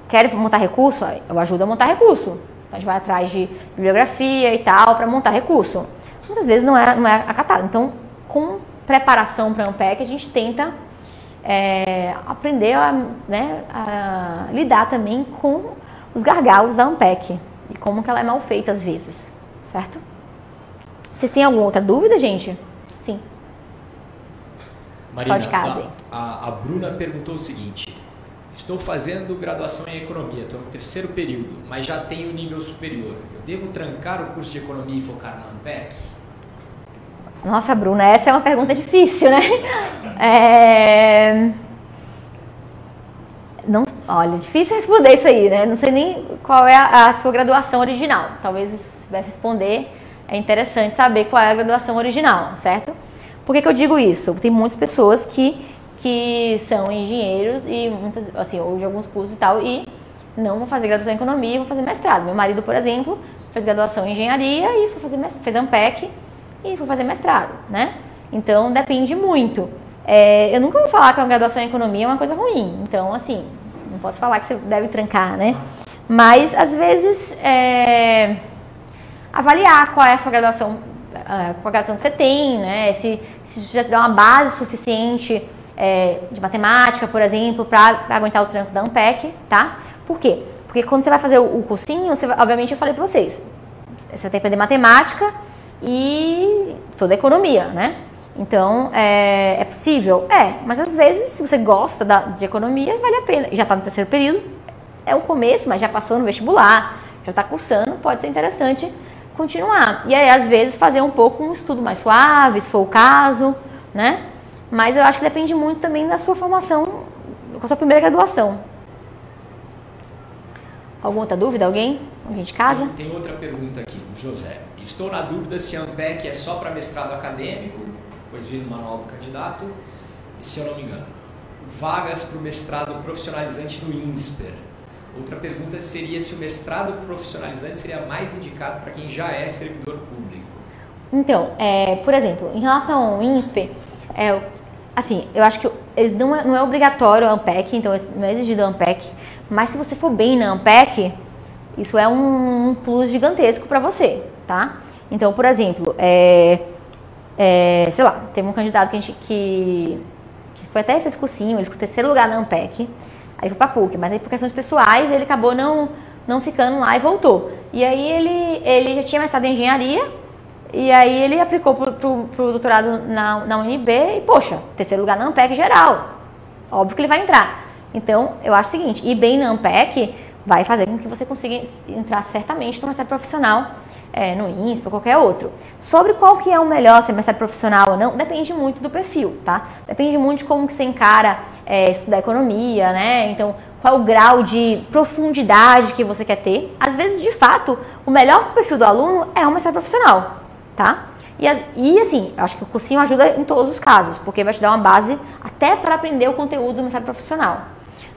quer montar recurso? Eu ajudo a montar recurso. Então, a gente vai atrás de bibliografia e tal para montar recurso. Muitas vezes não é acatado. Então, com preparação para a Ampec, a gente tenta aprender a lidar também com os gargalos da Ampec e como que ela é mal feita às vezes, certo? Vocês têm alguma outra dúvida, gente? Sim. Marina, só de casa. A Bruna perguntou o seguinte: estou fazendo graduação em economia, estou no 3º período, mas já tenho nível superior. Eu devo trancar o curso de economia e focar na Ampec? Nossa, Bruna, essa é uma pergunta difícil, né? Não, olha, difícil responder isso aí, né? Não sei nem qual é a sua graduação original. Talvez se tivesse responder, é interessante saber qual é a graduação original, certo? Por que eu digo isso? Tem muitas pessoas que são engenheiros e muitas, assim, ou de alguns cursos e tal, e não vão fazer graduação em economia e vão fazer mestrado. Meu marido, por exemplo, fez graduação em engenharia e fez Ampec e foi fazer mestrado, né? Então, depende muito. Eu nunca vou falar que uma graduação em economia é uma coisa ruim. Então, assim, não posso falar que você deve trancar, né? Mas, às vezes, avaliar qual é a sua graduação, qual a graduação que você tem, né? Se já te dá uma base suficiente de matemática, por exemplo, para aguentar o tranco da Ampec, tá? Por quê? Porque quando você vai fazer o cursinho, obviamente eu falei para vocês, você vai ter que aprender matemática e toda a economia, né? Então, é possível? Mas às vezes, se você gosta de economia, vale a pena. Já está no terceiro período, é o começo, mas já passou no vestibular, já está cursando, pode ser interessante continuar. E aí, às vezes, fazer um pouco um estudo mais suave, se for o caso, né? Mas eu acho que depende muito também da sua formação, com a sua primeira graduação. Alguma outra dúvida? Alguém de casa? Tem outra pergunta aqui, José. Estou na dúvida se a Ampec é só para mestrado acadêmico, pois vi no manual do candidato, e se eu não me engano, vagas para o mestrado profissionalizante no INSPER. Outra pergunta seria se o mestrado profissionalizante seria mais indicado para quem já é servidor público. Então, por exemplo, em relação ao INSPER, assim, eu acho que não é obrigatório a Ampec, então não é exigido a Ampec, mas se você for bem na Ampec, isso é um plus gigantesco para você, tá? Então, por exemplo, sei lá, teve um candidato que foi até fez cursinho, ele ficou em terceiro lugar na Ampec, aí foi pra PUC, mas aí por questões pessoais ele acabou não ficando lá e voltou. E aí ele já tinha mestrado em engenharia, e aí ele aplicou pro doutorado na UNB e, poxa, terceiro lugar na Ampec geral, óbvio que ele vai entrar. Então, eu acho o seguinte, ir bem na Ampec vai fazer com que você consiga entrar certamente no mestrado profissional, no INSPER ou qualquer outro. Sobre qual que é o melhor, se é mestrado profissional ou não, depende muito do perfil, tá? Depende muito de como que você encara estudar economia, né? Então, qual o grau de profundidade que você quer ter. Às vezes, de fato, o melhor perfil do aluno é um mestrado profissional, tá? E assim, eu acho que o cursinho ajuda em todos os casos, porque vai te dar uma base até para aprender o conteúdo do mestrado profissional.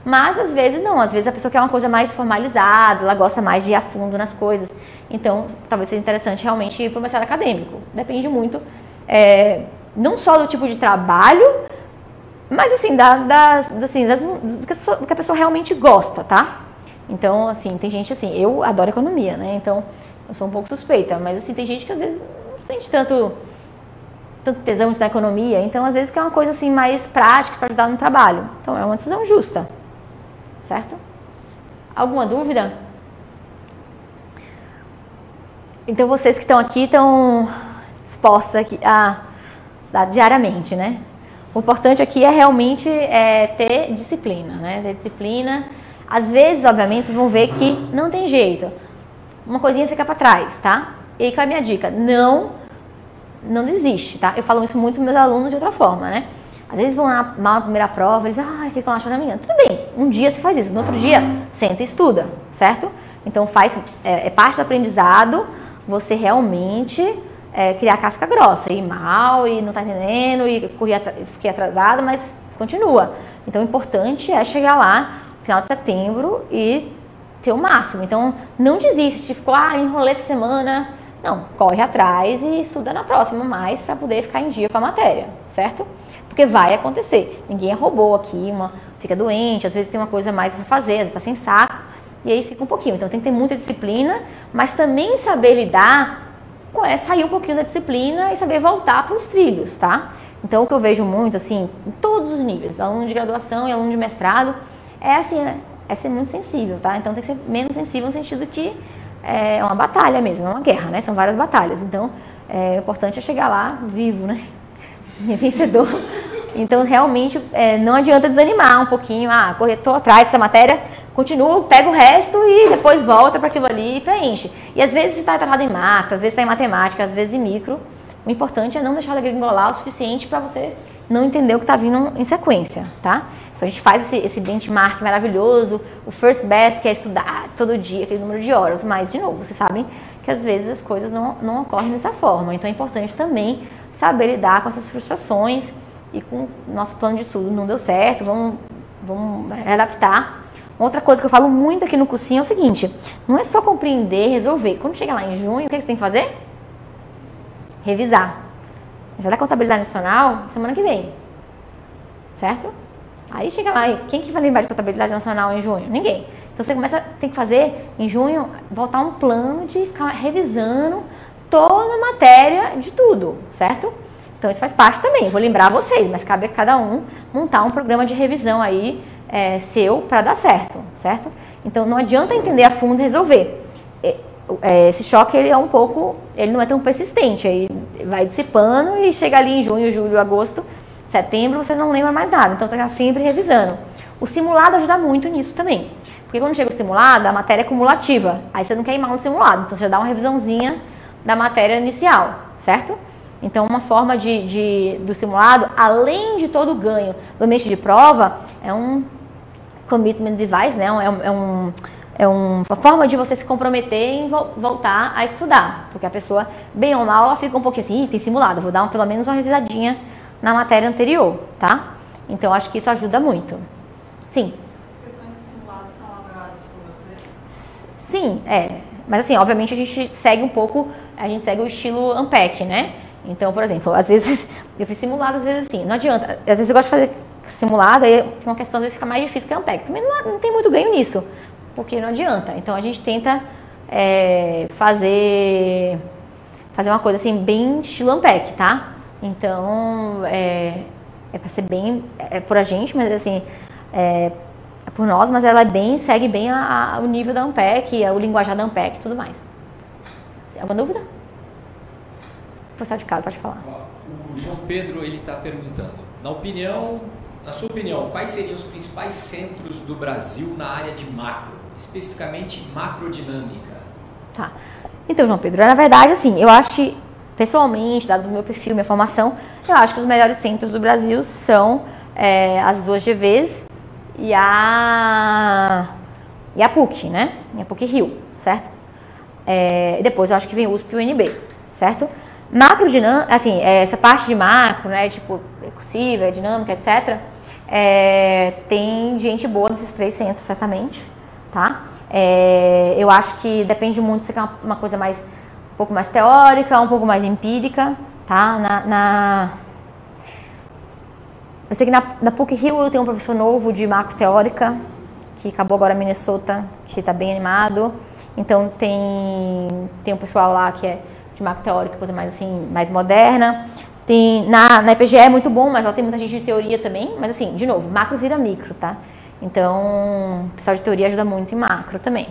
Mas às vezes não, às vezes a pessoa quer uma coisa mais formalizada, ela gosta mais de ir a fundo nas coisas. Então, talvez seja interessante realmente ir para o mestrado acadêmico. Depende muito, não só do tipo de trabalho, mas assim, do que a pessoa realmente gosta, tá? Então, assim, tem gente assim, eu adoro economia, né? Então, eu sou um pouco suspeita, mas assim, tem gente que às vezes não sente tanto tesão de estudar economia, então às vezes quer uma coisa assim mais prática para ajudar no trabalho. Então, é uma decisão justa. Certo? Alguma dúvida? Então, vocês que estão aqui estão dispostos aqui a estudar diariamente, né? O importante aqui é realmente ter disciplina, né? Ter disciplina. Às vezes, obviamente, vocês vão ver que não tem jeito. Uma coisinha fica para trás, tá? E aí, qual é a minha dica? Não desiste, tá? Eu falo isso muito com meus alunos de outra forma, né? Às vezes vão lá mal na primeira prova, eles ficam lá choramingando. Tudo bem, um dia você faz isso, no outro dia senta e estuda, certo? Então é parte do aprendizado você realmente criar casca grossa, ir mal e não tá entendendo, e fiquei atrasado, mas continua. Então o importante é chegar lá no final de setembro e ter o máximo. Então não desiste, ficou, enrolei essa semana. Não, corre atrás e estuda na próxima mais para poder ficar em dia com a matéria, certo? Porque vai acontecer. Ninguém é robô aqui, fica doente, às vezes tem uma coisa mais para fazer, às vezes está sem saco, e aí fica um pouquinho. Então tem que ter muita disciplina, mas também saber lidar sair um pouquinho da disciplina e saber voltar para os trilhos, tá? Então o que eu vejo muito, assim, em todos os níveis, aluno de graduação e aluno de mestrado, é ser muito sensível, tá? Então tem que ser menos sensível no sentido que é uma batalha mesmo, é uma guerra, né? São várias batalhas. Então o importante é chegar lá vivo, né? Vencedor. Então, realmente, não adianta desanimar um pouquinho. Estou atrás dessa matéria, continuo, pego o resto e depois volta para aquilo ali e preenche. E às vezes você está atrasado em macro, às vezes está em matemática, às vezes em micro. O importante é não deixar de gringolar o suficiente para você não entender o que está vindo em sequência, tá? Então, a gente faz esse benchmark maravilhoso, o first best, que é estudar todo dia aquele número de horas. Mas, de novo, vocês sabem que às vezes as coisas não ocorrem dessa forma. Então, é importante também saber lidar com essas frustrações e com o nosso plano de estudo não deu certo, vamos readaptar. Outra coisa que eu falo muito aqui no cursinho é o seguinte, não é só compreender, resolver. Quando chegar lá em junho, o que você tem que fazer? Revisar. Já dá contabilidade nacional semana que vem, certo? Aí chega lá, e quem que vai lembrar de contabilidade nacional em junho? Ninguém. Então você tem que fazer em junho, voltar um plano de ficar revisando toda a matéria de tudo, certo? Então isso faz parte também, vou lembrar vocês, mas cabe a cada um montar um programa de revisão aí seu para dar certo, certo? Então não adianta entender a fundo e resolver. Esse choque ele não é tão persistente, aí vai dissipando e chega ali em junho, julho, agosto, setembro, você não lembra mais nada, então tá sempre revisando. O simulado ajuda muito nisso também, porque quando chega o simulado, a matéria é cumulativa, aí você não quer ir mal no simulado, então você já dá uma revisãozinha da matéria inicial, certo? Então uma forma do simulado, além de todo o ganho do ambiente de prova, é um commitment device, né? É uma forma de você se comprometer em voltar a estudar, porque a pessoa, bem ou mal, ela fica um pouquinho assim, tem simulado, vou dar pelo menos uma revisadinha na matéria anterior, tá? Então, acho que isso ajuda muito. Sim? As questões de simulado são elaboradas por você? Sim, mas assim, obviamente a gente segue o estilo Unpack, né? Então, por exemplo, às vezes, eu fiz simulado, às vezes assim, não adianta, às vezes eu gosto de fazer simulado, aí uma questão às vezes fica mais difícil que Unpack, também não tem muito ganho nisso, porque não adianta. Então a gente tenta fazer uma coisa assim, bem estilo Unpack, tá? Então, para ser bem, por a gente, mas assim, é por nós, mas ela segue bem o nível da Unpack, o linguajar da Unpack e tudo mais. Alguma dúvida? Pessoal de casa, pode falar. O João Pedro, ele está perguntando, na sua opinião, quais seriam os principais centros do Brasil na área de macro, especificamente macrodinâmica? Tá. Então, João Pedro, na verdade, assim, eu acho que, pessoalmente, dado o meu perfil, minha formação, eu acho que os melhores centros do Brasil são as duas GVs e a PUC, né? E a PUC Rio, certo? E depois eu acho que vem USP e UNB, certo? Macrodinâmica, assim, essa parte de macro, né? Tipo, recursiva, dinâmica, etc. Tem gente boa nesses 3 centros, certamente, tá? Eu acho que depende muito se você quer uma coisa um pouco mais teórica, um pouco mais empírica, tá? Eu sei que na PUC Rio eu tenho um professor novo de macro teórica, que acabou agora em Minnesota, que está bem animado. Então tem um pessoal lá que é de macro teórica, coisa mais assim, mais moderna. Na IPGE é muito bom, mas ela tem muita gente de teoria também. Mas assim, de novo, macro vira micro, tá? Então, o pessoal de teoria ajuda muito em macro também.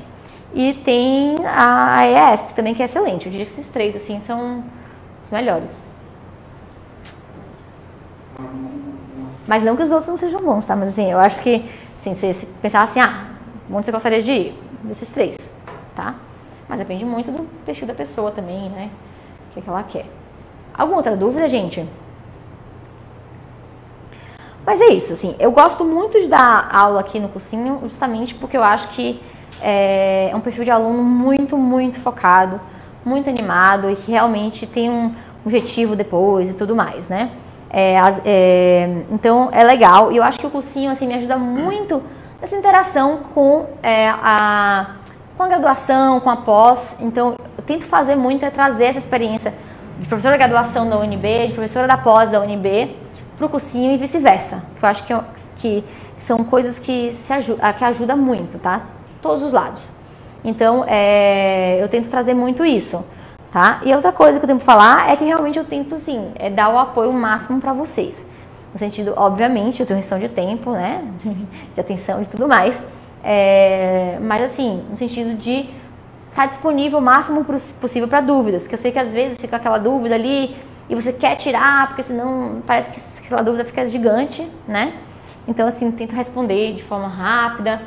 E tem a ESP também, que é excelente. Eu diria que esses 3, assim, são os melhores. Mas não que os outros não sejam bons, tá? Mas assim, eu acho que, assim, se pensar assim, onde você gostaria de ir? Desses 3, tá? Mas depende muito do perfil da pessoa também, né? O que ela quer. Alguma outra dúvida, gente? Mas é isso, assim, eu gosto muito de dar aula aqui no cursinho, justamente porque eu acho que é um perfil de aluno muito, muito focado, muito animado e que realmente tem um objetivo depois e tudo mais, né? Então é legal, e eu acho que o cursinho assim, me ajuda muito nessa interação com a graduação, com a pós. Então eu tento fazer muito trazer essa experiência de professora de graduação da UNB, de professora da pós da UNB para o cursinho e vice-versa. Eu acho que são coisas que ajudam muito, tá? Todos os lados. Então eu tento trazer muito isso. Tá? E outra coisa que eu tenho para falar é que realmente eu tento, assim, dar o apoio máximo para vocês. No sentido, obviamente, eu tenho restrição de tempo, né? De atenção e tudo mais. Mas, assim, no sentido de estar disponível o máximo possível para dúvidas. Que eu sei que às vezes fica aquela dúvida ali e você quer tirar, porque senão parece que aquela dúvida fica gigante, né? Então, assim, eu tento responder de forma rápida,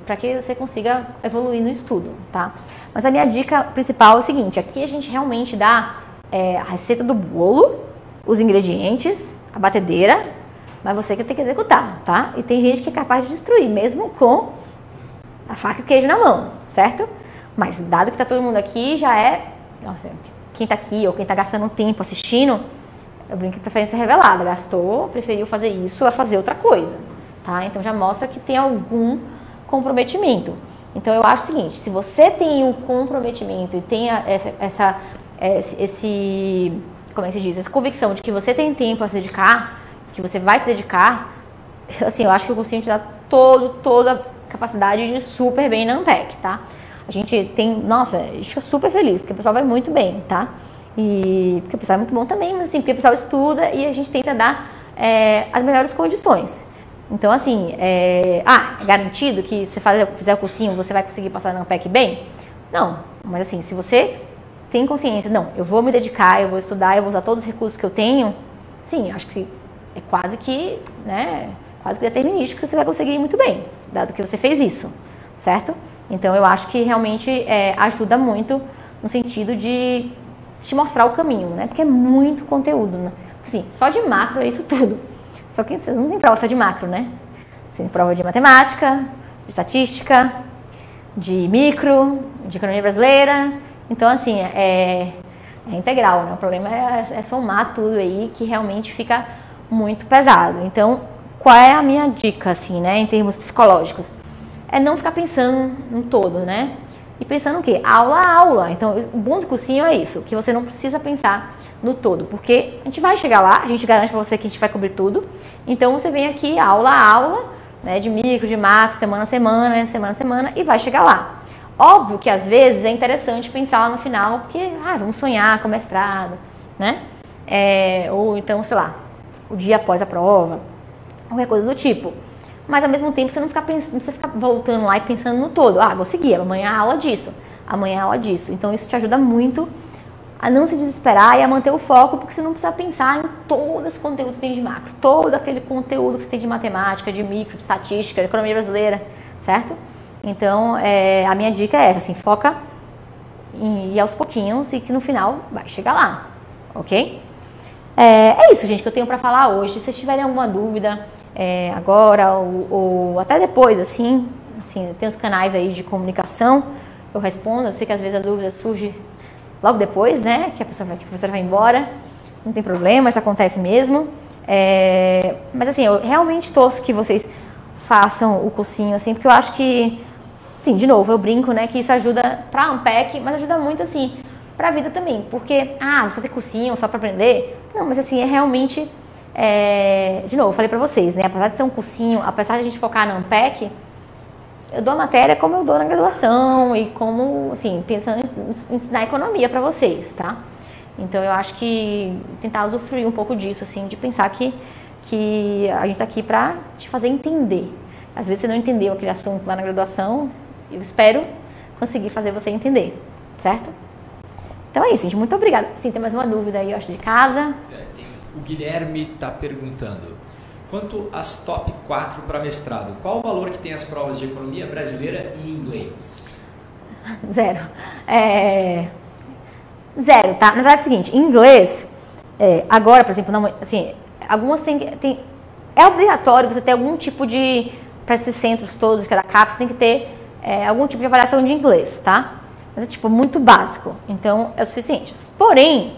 para que você consiga evoluir no estudo, tá? Mas a minha dica principal é o seguinte, aqui a gente realmente dá a receita do bolo, os ingredientes, a batedeira, mas você que tem que executar, tá? E tem gente que é capaz de destruir, mesmo com a faca e o queijo na mão, certo? Mas dado que tá todo mundo aqui, já nossa, quem tá aqui ou quem tá gastando tempo assistindo, eu brinco que preferência revelada, preferiu fazer isso a fazer outra coisa, tá? Então já mostra que tem algum comprometimento. Então eu acho o seguinte, se você tem o comprometimento e tem como é que se diz, essa convicção de que você tem tempo a se dedicar, que você vai se dedicar, assim, eu acho que o cursinho te dá toda a capacidade de ir super bem na Ampec, tá? A gente tem, nossa, a gente fica super feliz, porque o pessoal vai muito bem, tá? E porque o pessoal é muito bom também, mas assim, porque o pessoal estuda e a gente tenta dar as melhores condições. Então, assim, é garantido que se fizer o cursinho, você vai conseguir passar na Ampec bem? Não, mas assim, se você tem consciência, não, eu vou me dedicar, eu vou estudar, eu vou usar todos os recursos que eu tenho, sim, acho que é quase que, né, quase que determinístico que você vai conseguir ir muito bem, dado que você fez isso, certo? Então, eu acho que realmente ajuda muito no sentido de te mostrar o caminho, né? Porque é muito conteúdo, né? Assim, só de macro é isso tudo. Só que vocês não tem prova só de macro, né? Você tem prova de matemática, de estatística, de micro, de economia brasileira. Então, assim, é integral, né? O problema é somar tudo aí, que realmente fica muito pesado. Então, qual é a minha dica, assim, né, em termos psicológicos? É não ficar pensando no todo, né? E pensando o quê? Aula a aula. Então, o bom do cursinho é isso, que você não precisa pensar no todo, porque a gente vai chegar lá, a gente garante pra você que a gente vai cobrir tudo. Então, você vem aqui aula a aula, né, de micro, de macro, semana a semana, e vai chegar lá. Óbvio que às vezes é interessante pensar lá no final, porque, vamos sonhar com mestrado, né? Ou então, sei lá, o dia após a prova, qualquer coisa do tipo. Mas ao mesmo tempo você não precisa ficar voltando lá e pensando no todo. Vou seguir, amanhã a aula disso, amanhã a aula disso. Então isso te ajuda muito a não se desesperar e a manter o foco, porque você não precisa pensar em todo esse conteúdo que você tem de macro, todo aquele conteúdo que você tem de matemática, de micro, de estatística, de economia brasileira, certo? Então a minha dica é essa, assim, foca em ir aos pouquinhos e que no final vai chegar lá, ok? É isso, gente, que eu tenho para falar hoje. Se vocês tiverem alguma dúvida agora ou até depois, assim, tem os canais aí de comunicação, eu respondo. Eu sei que às vezes a dúvida surge logo depois, né, que a professora vai embora, não tem problema, isso acontece mesmo. Mas assim, eu realmente torço que vocês façam o cursinho, assim, porque eu acho que, sim, de novo, eu brinco, né, que isso ajuda pra Ampec, mas ajuda muito, assim, pra vida também, porque, vou fazer cursinho só pra aprender? Não, mas assim, é realmente, de novo, eu falei pra vocês, né, apesar de ser um cursinho, apesar de a gente focar na Ampec, eu dou a matéria como eu dou na graduação e como, assim, pensando em ensinar economia pra vocês, tá? Então, eu acho que tentar usufruir um pouco disso, assim, de pensar que a gente tá aqui pra te fazer entender. Às vezes você não entendeu aquele assunto lá na graduação, eu espero conseguir fazer você entender, certo? Então é isso, gente. Muito obrigada. Sim, tem mais uma dúvida aí, eu acho, de casa. O Guilherme está perguntando: quanto às top 4 para mestrado, qual o valor que tem as provas de economia brasileira e inglês? Zero. Zero, tá? Na verdade é o seguinte, em inglês, agora, por exemplo, não, assim, algumas tem é obrigatório você ter algum tipo de, para esses centros todos que é da CAPES, tem que ter algum tipo de avaliação de inglês, tá? Mas é tipo muito básico, então é o suficiente. Porém,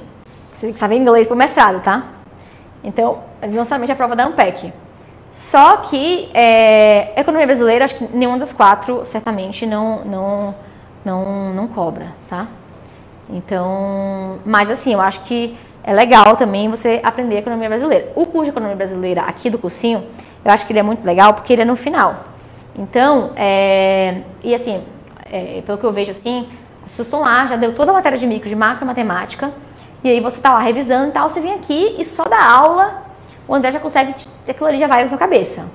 você tem que saber inglês para o mestrado, tá? Então, não necessariamente a prova da Ampec. Só que economia brasileira, acho que nenhuma das 4 certamente não cobra, tá? Então, mas assim, eu acho que é legal também você aprender economia brasileira. O curso de economia brasileira aqui do cursinho, eu acho que ele é muito legal porque ele é no final. Então, e assim, pelo que eu vejo assim, as pessoas estão lá, já deu toda a matéria de micro, de macro, matemática, e aí você tá lá revisando e tal, você vem aqui e só da aula, o André já consegue, aquilo ali já vai na sua cabeça.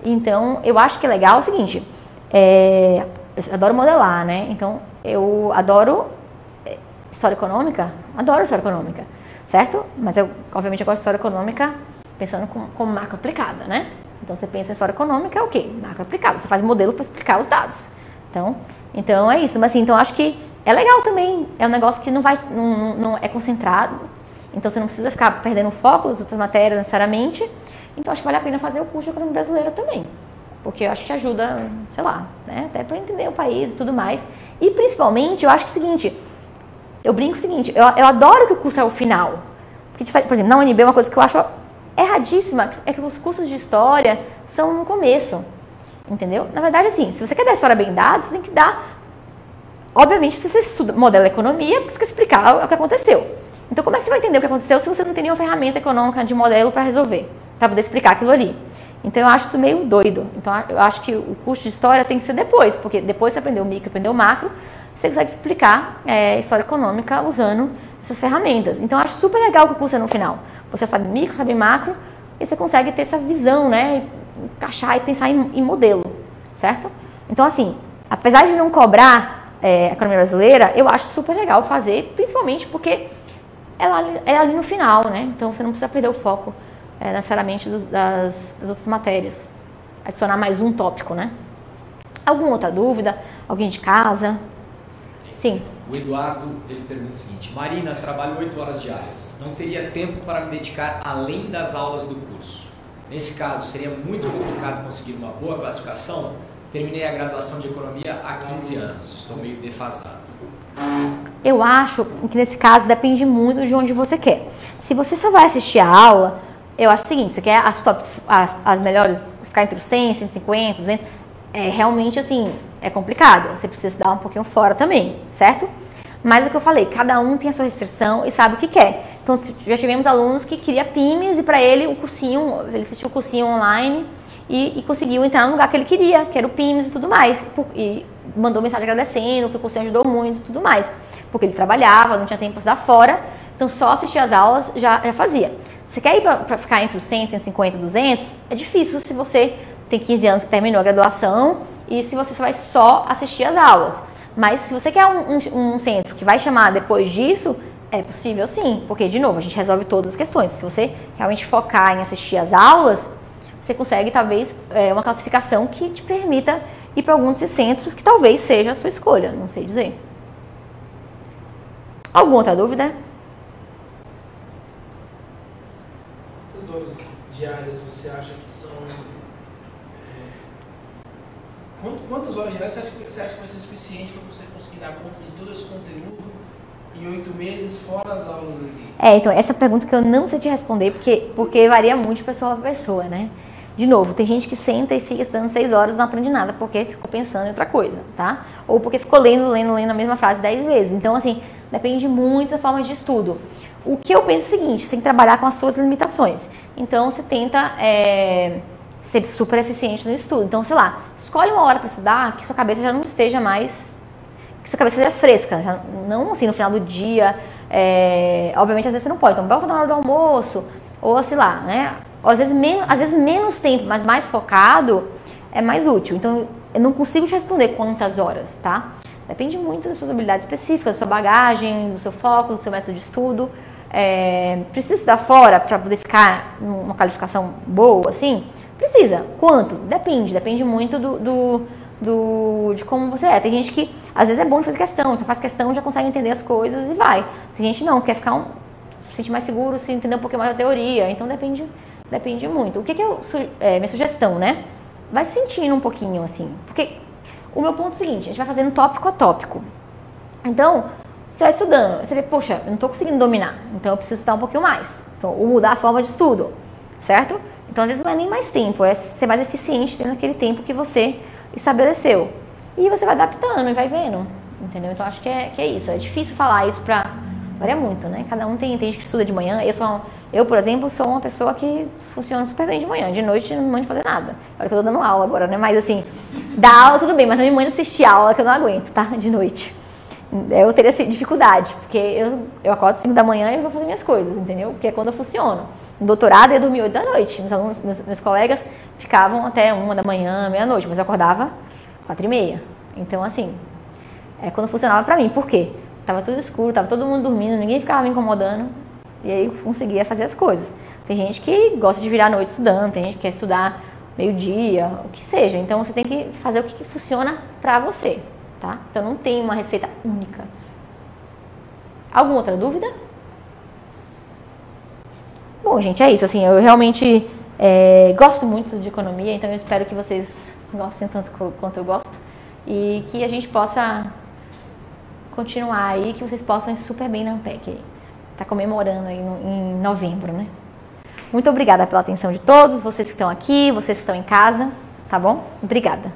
Então, eu acho que é legal o seguinte, eu adoro modelar, né? Então, eu adoro história econômica, certo? Mas eu, obviamente, eu gosto de história econômica pensando como macro aplicada, né? Então, você pensa em história econômica, é o quê? Macro aplicada, você faz modelo para explicar os dados. Então é isso, mas assim, então acho que é legal também, é um negócio que não é concentrado, então você não precisa ficar perdendo o foco das outras matérias necessariamente, então acho que vale a pena fazer o curso de economia brasileira também, porque eu acho que te ajuda, sei lá, né, até para entender o país e tudo mais, e principalmente eu acho que é o seguinte, eu brinco o seguinte, eu adoro que o curso é o final, porque, por exemplo, na UNB uma coisa que eu acho erradíssima é que os cursos de história são no começo. Entendeu? Na verdade, assim, se você quer dar a história bem dada, você tem que dar... Obviamente, se você estuda modelo economia, você quer explicar o que aconteceu. Então, como é que você vai entender o que aconteceu se você não tem nenhuma ferramenta econômica de modelo para resolver? Para poder explicar aquilo ali. Então eu acho isso meio doido. Então eu acho que o curso de história tem que ser depois, porque depois você aprendeu o micro, aprendeu o macro, você consegue explicar história econômica usando essas ferramentas. Então eu acho super legal que o curso é no final. Você sabe micro, sabe macro, e você consegue ter essa visão, né? Encaixar e pensar em modelo, certo? Então assim, apesar de não cobrar a economia brasileira, eu acho super legal fazer, principalmente porque é ali no final, né? Então você não precisa perder o foco necessariamente das outras matérias. Adicionar mais um tópico, né? Alguma outra dúvida? Alguém de casa? Sim. O Eduardo, ele pergunta o seguinte: Marina, trabalho 8 horas diárias. Não teria tempo para me dedicar além das aulas do curso. Nesse caso, seria muito complicado conseguir uma boa classificação? Terminei a graduação de economia há 15 anos. Estou meio defasado. Eu acho que nesse caso depende muito de onde você quer. Se você só vai assistir a aula, eu acho o seguinte: você quer as melhores, ficar entre os 100, 150, 200, realmente assim, é complicado. Você precisa estudar um pouquinho fora também, certo? Mas é o que eu falei, cada um tem a sua restrição e sabe o que quer. Então, já tivemos alunos que queria PIMES e para ele o cursinho, ele assistiu o cursinho online e conseguiu entrar no lugar que ele queria, que era o PIMES e tudo mais. E mandou mensagem agradecendo, que o cursinho ajudou muito e tudo mais. Porque ele trabalhava, não tinha tempo para estudar fora, então só assistir as aulas já fazia. Você quer ir para ficar entre os 100, 150, 200? É difícil se você tem 15 anos que terminou a graduação e se você vai só assistir as aulas. Mas se você quer um centro que vai chamar depois disso, é possível sim, porque de novo, a gente resolve todas as questões. Se você realmente focar em assistir as aulas, você consegue talvez uma classificação que te permita ir para alguns desses centros que talvez seja a sua escolha, não sei dizer. Alguma outra dúvida? Quantas horas diárias você acha que são... Quantas horas diárias você acha que vai ser suficiente para você conseguir dar conta de todo esse conteúdo em 8 meses, fora as aulas aqui? Então, essa pergunta que eu não sei te responder, porque varia muito de pessoa para pessoa, né? De novo, tem gente que senta e fica estudando 6 horas e não aprende nada, porque ficou pensando em outra coisa, tá? Ou porque ficou lendo a mesma frase 10 vezes. Então, assim, depende muito da forma de estudo. O que eu penso é o seguinte: você tem que trabalhar com as suas limitações. Então, você tenta ser super eficiente no estudo. Então, sei lá, escolhe uma hora para estudar que sua cabeça já não esteja mais... que sua cabeça seja fresca, já, não assim no final do dia. Obviamente, às vezes você não pode, então bota na hora do almoço, ou sei lá, né? Ou, às vezes menos tempo, mas mais focado, é mais útil. Então, eu não consigo te responder quantas horas, tá? Depende muito das suas habilidades específicas, da sua bagagem, do seu foco, do seu método de estudo. Precisa estudar fora para poder ficar numa qualificação boa, assim? Precisa. Quanto? Depende muito de como você é. Tem gente que, às vezes, é bom de fazer questão, então faz questão, já consegue entender as coisas e vai. Tem gente que não, quer ficar se sentir mais seguro, se entender um pouquinho mais da teoria, então depende muito. O que minha sugestão, né? Vai sentindo um pouquinho, assim, porque o meu ponto é o seguinte: a gente vai fazendo tópico a tópico. Então, você vai estudando, você vê, poxa, eu não estou conseguindo dominar, então eu preciso estudar um pouquinho mais. Então, ou mudar a forma de estudo, certo? Então, às vezes, não é nem mais tempo, é ser mais eficiente tendo aquele tempo que você estabeleceu. E você vai adaptando e vai vendo, entendeu? Então, acho que é isso. É difícil falar isso pra... Varia muito, né? Cada um tem gente que estuda de manhã. Eu, por exemplo, sou uma pessoa que funciona super bem de manhã. De noite, não mando fazer nada. Olha que eu tô dando aula agora, né? Mas, assim, dar aula tudo bem, mas não me manda assistir aula que eu não aguento, tá? De noite. Eu teria dificuldade, porque eu acordo 5 da manhã e vou fazer minhas coisas, entendeu? Porque é quando eu funciono. No doutorado, eu ia dormir 8 da noite. Meus colegas ficavam até 1 da manhã, meia-noite, mas eu acordava 4h30. Então, assim, quando funcionava pra mim. Por quê? Tava tudo escuro, tava todo mundo dormindo, ninguém ficava me incomodando. E aí eu conseguia fazer as coisas. Tem gente que gosta de virar a noite estudando, tem gente que quer estudar meio-dia, o que seja. Então, você tem que fazer o que funciona pra você, tá? Então, não tem uma receita única. Alguma outra dúvida? Bom, gente, é isso. Assim, eu realmente gosto muito de economia, então eu espero que vocês gostem tanto quanto eu gosto e que a gente possa continuar aí, que vocês possam ir super bem na Ampec. Tá comemorando aí em novembro, né? Muito obrigada pela atenção de todos, vocês que estão aqui, vocês que estão em casa, tá bom? Obrigada.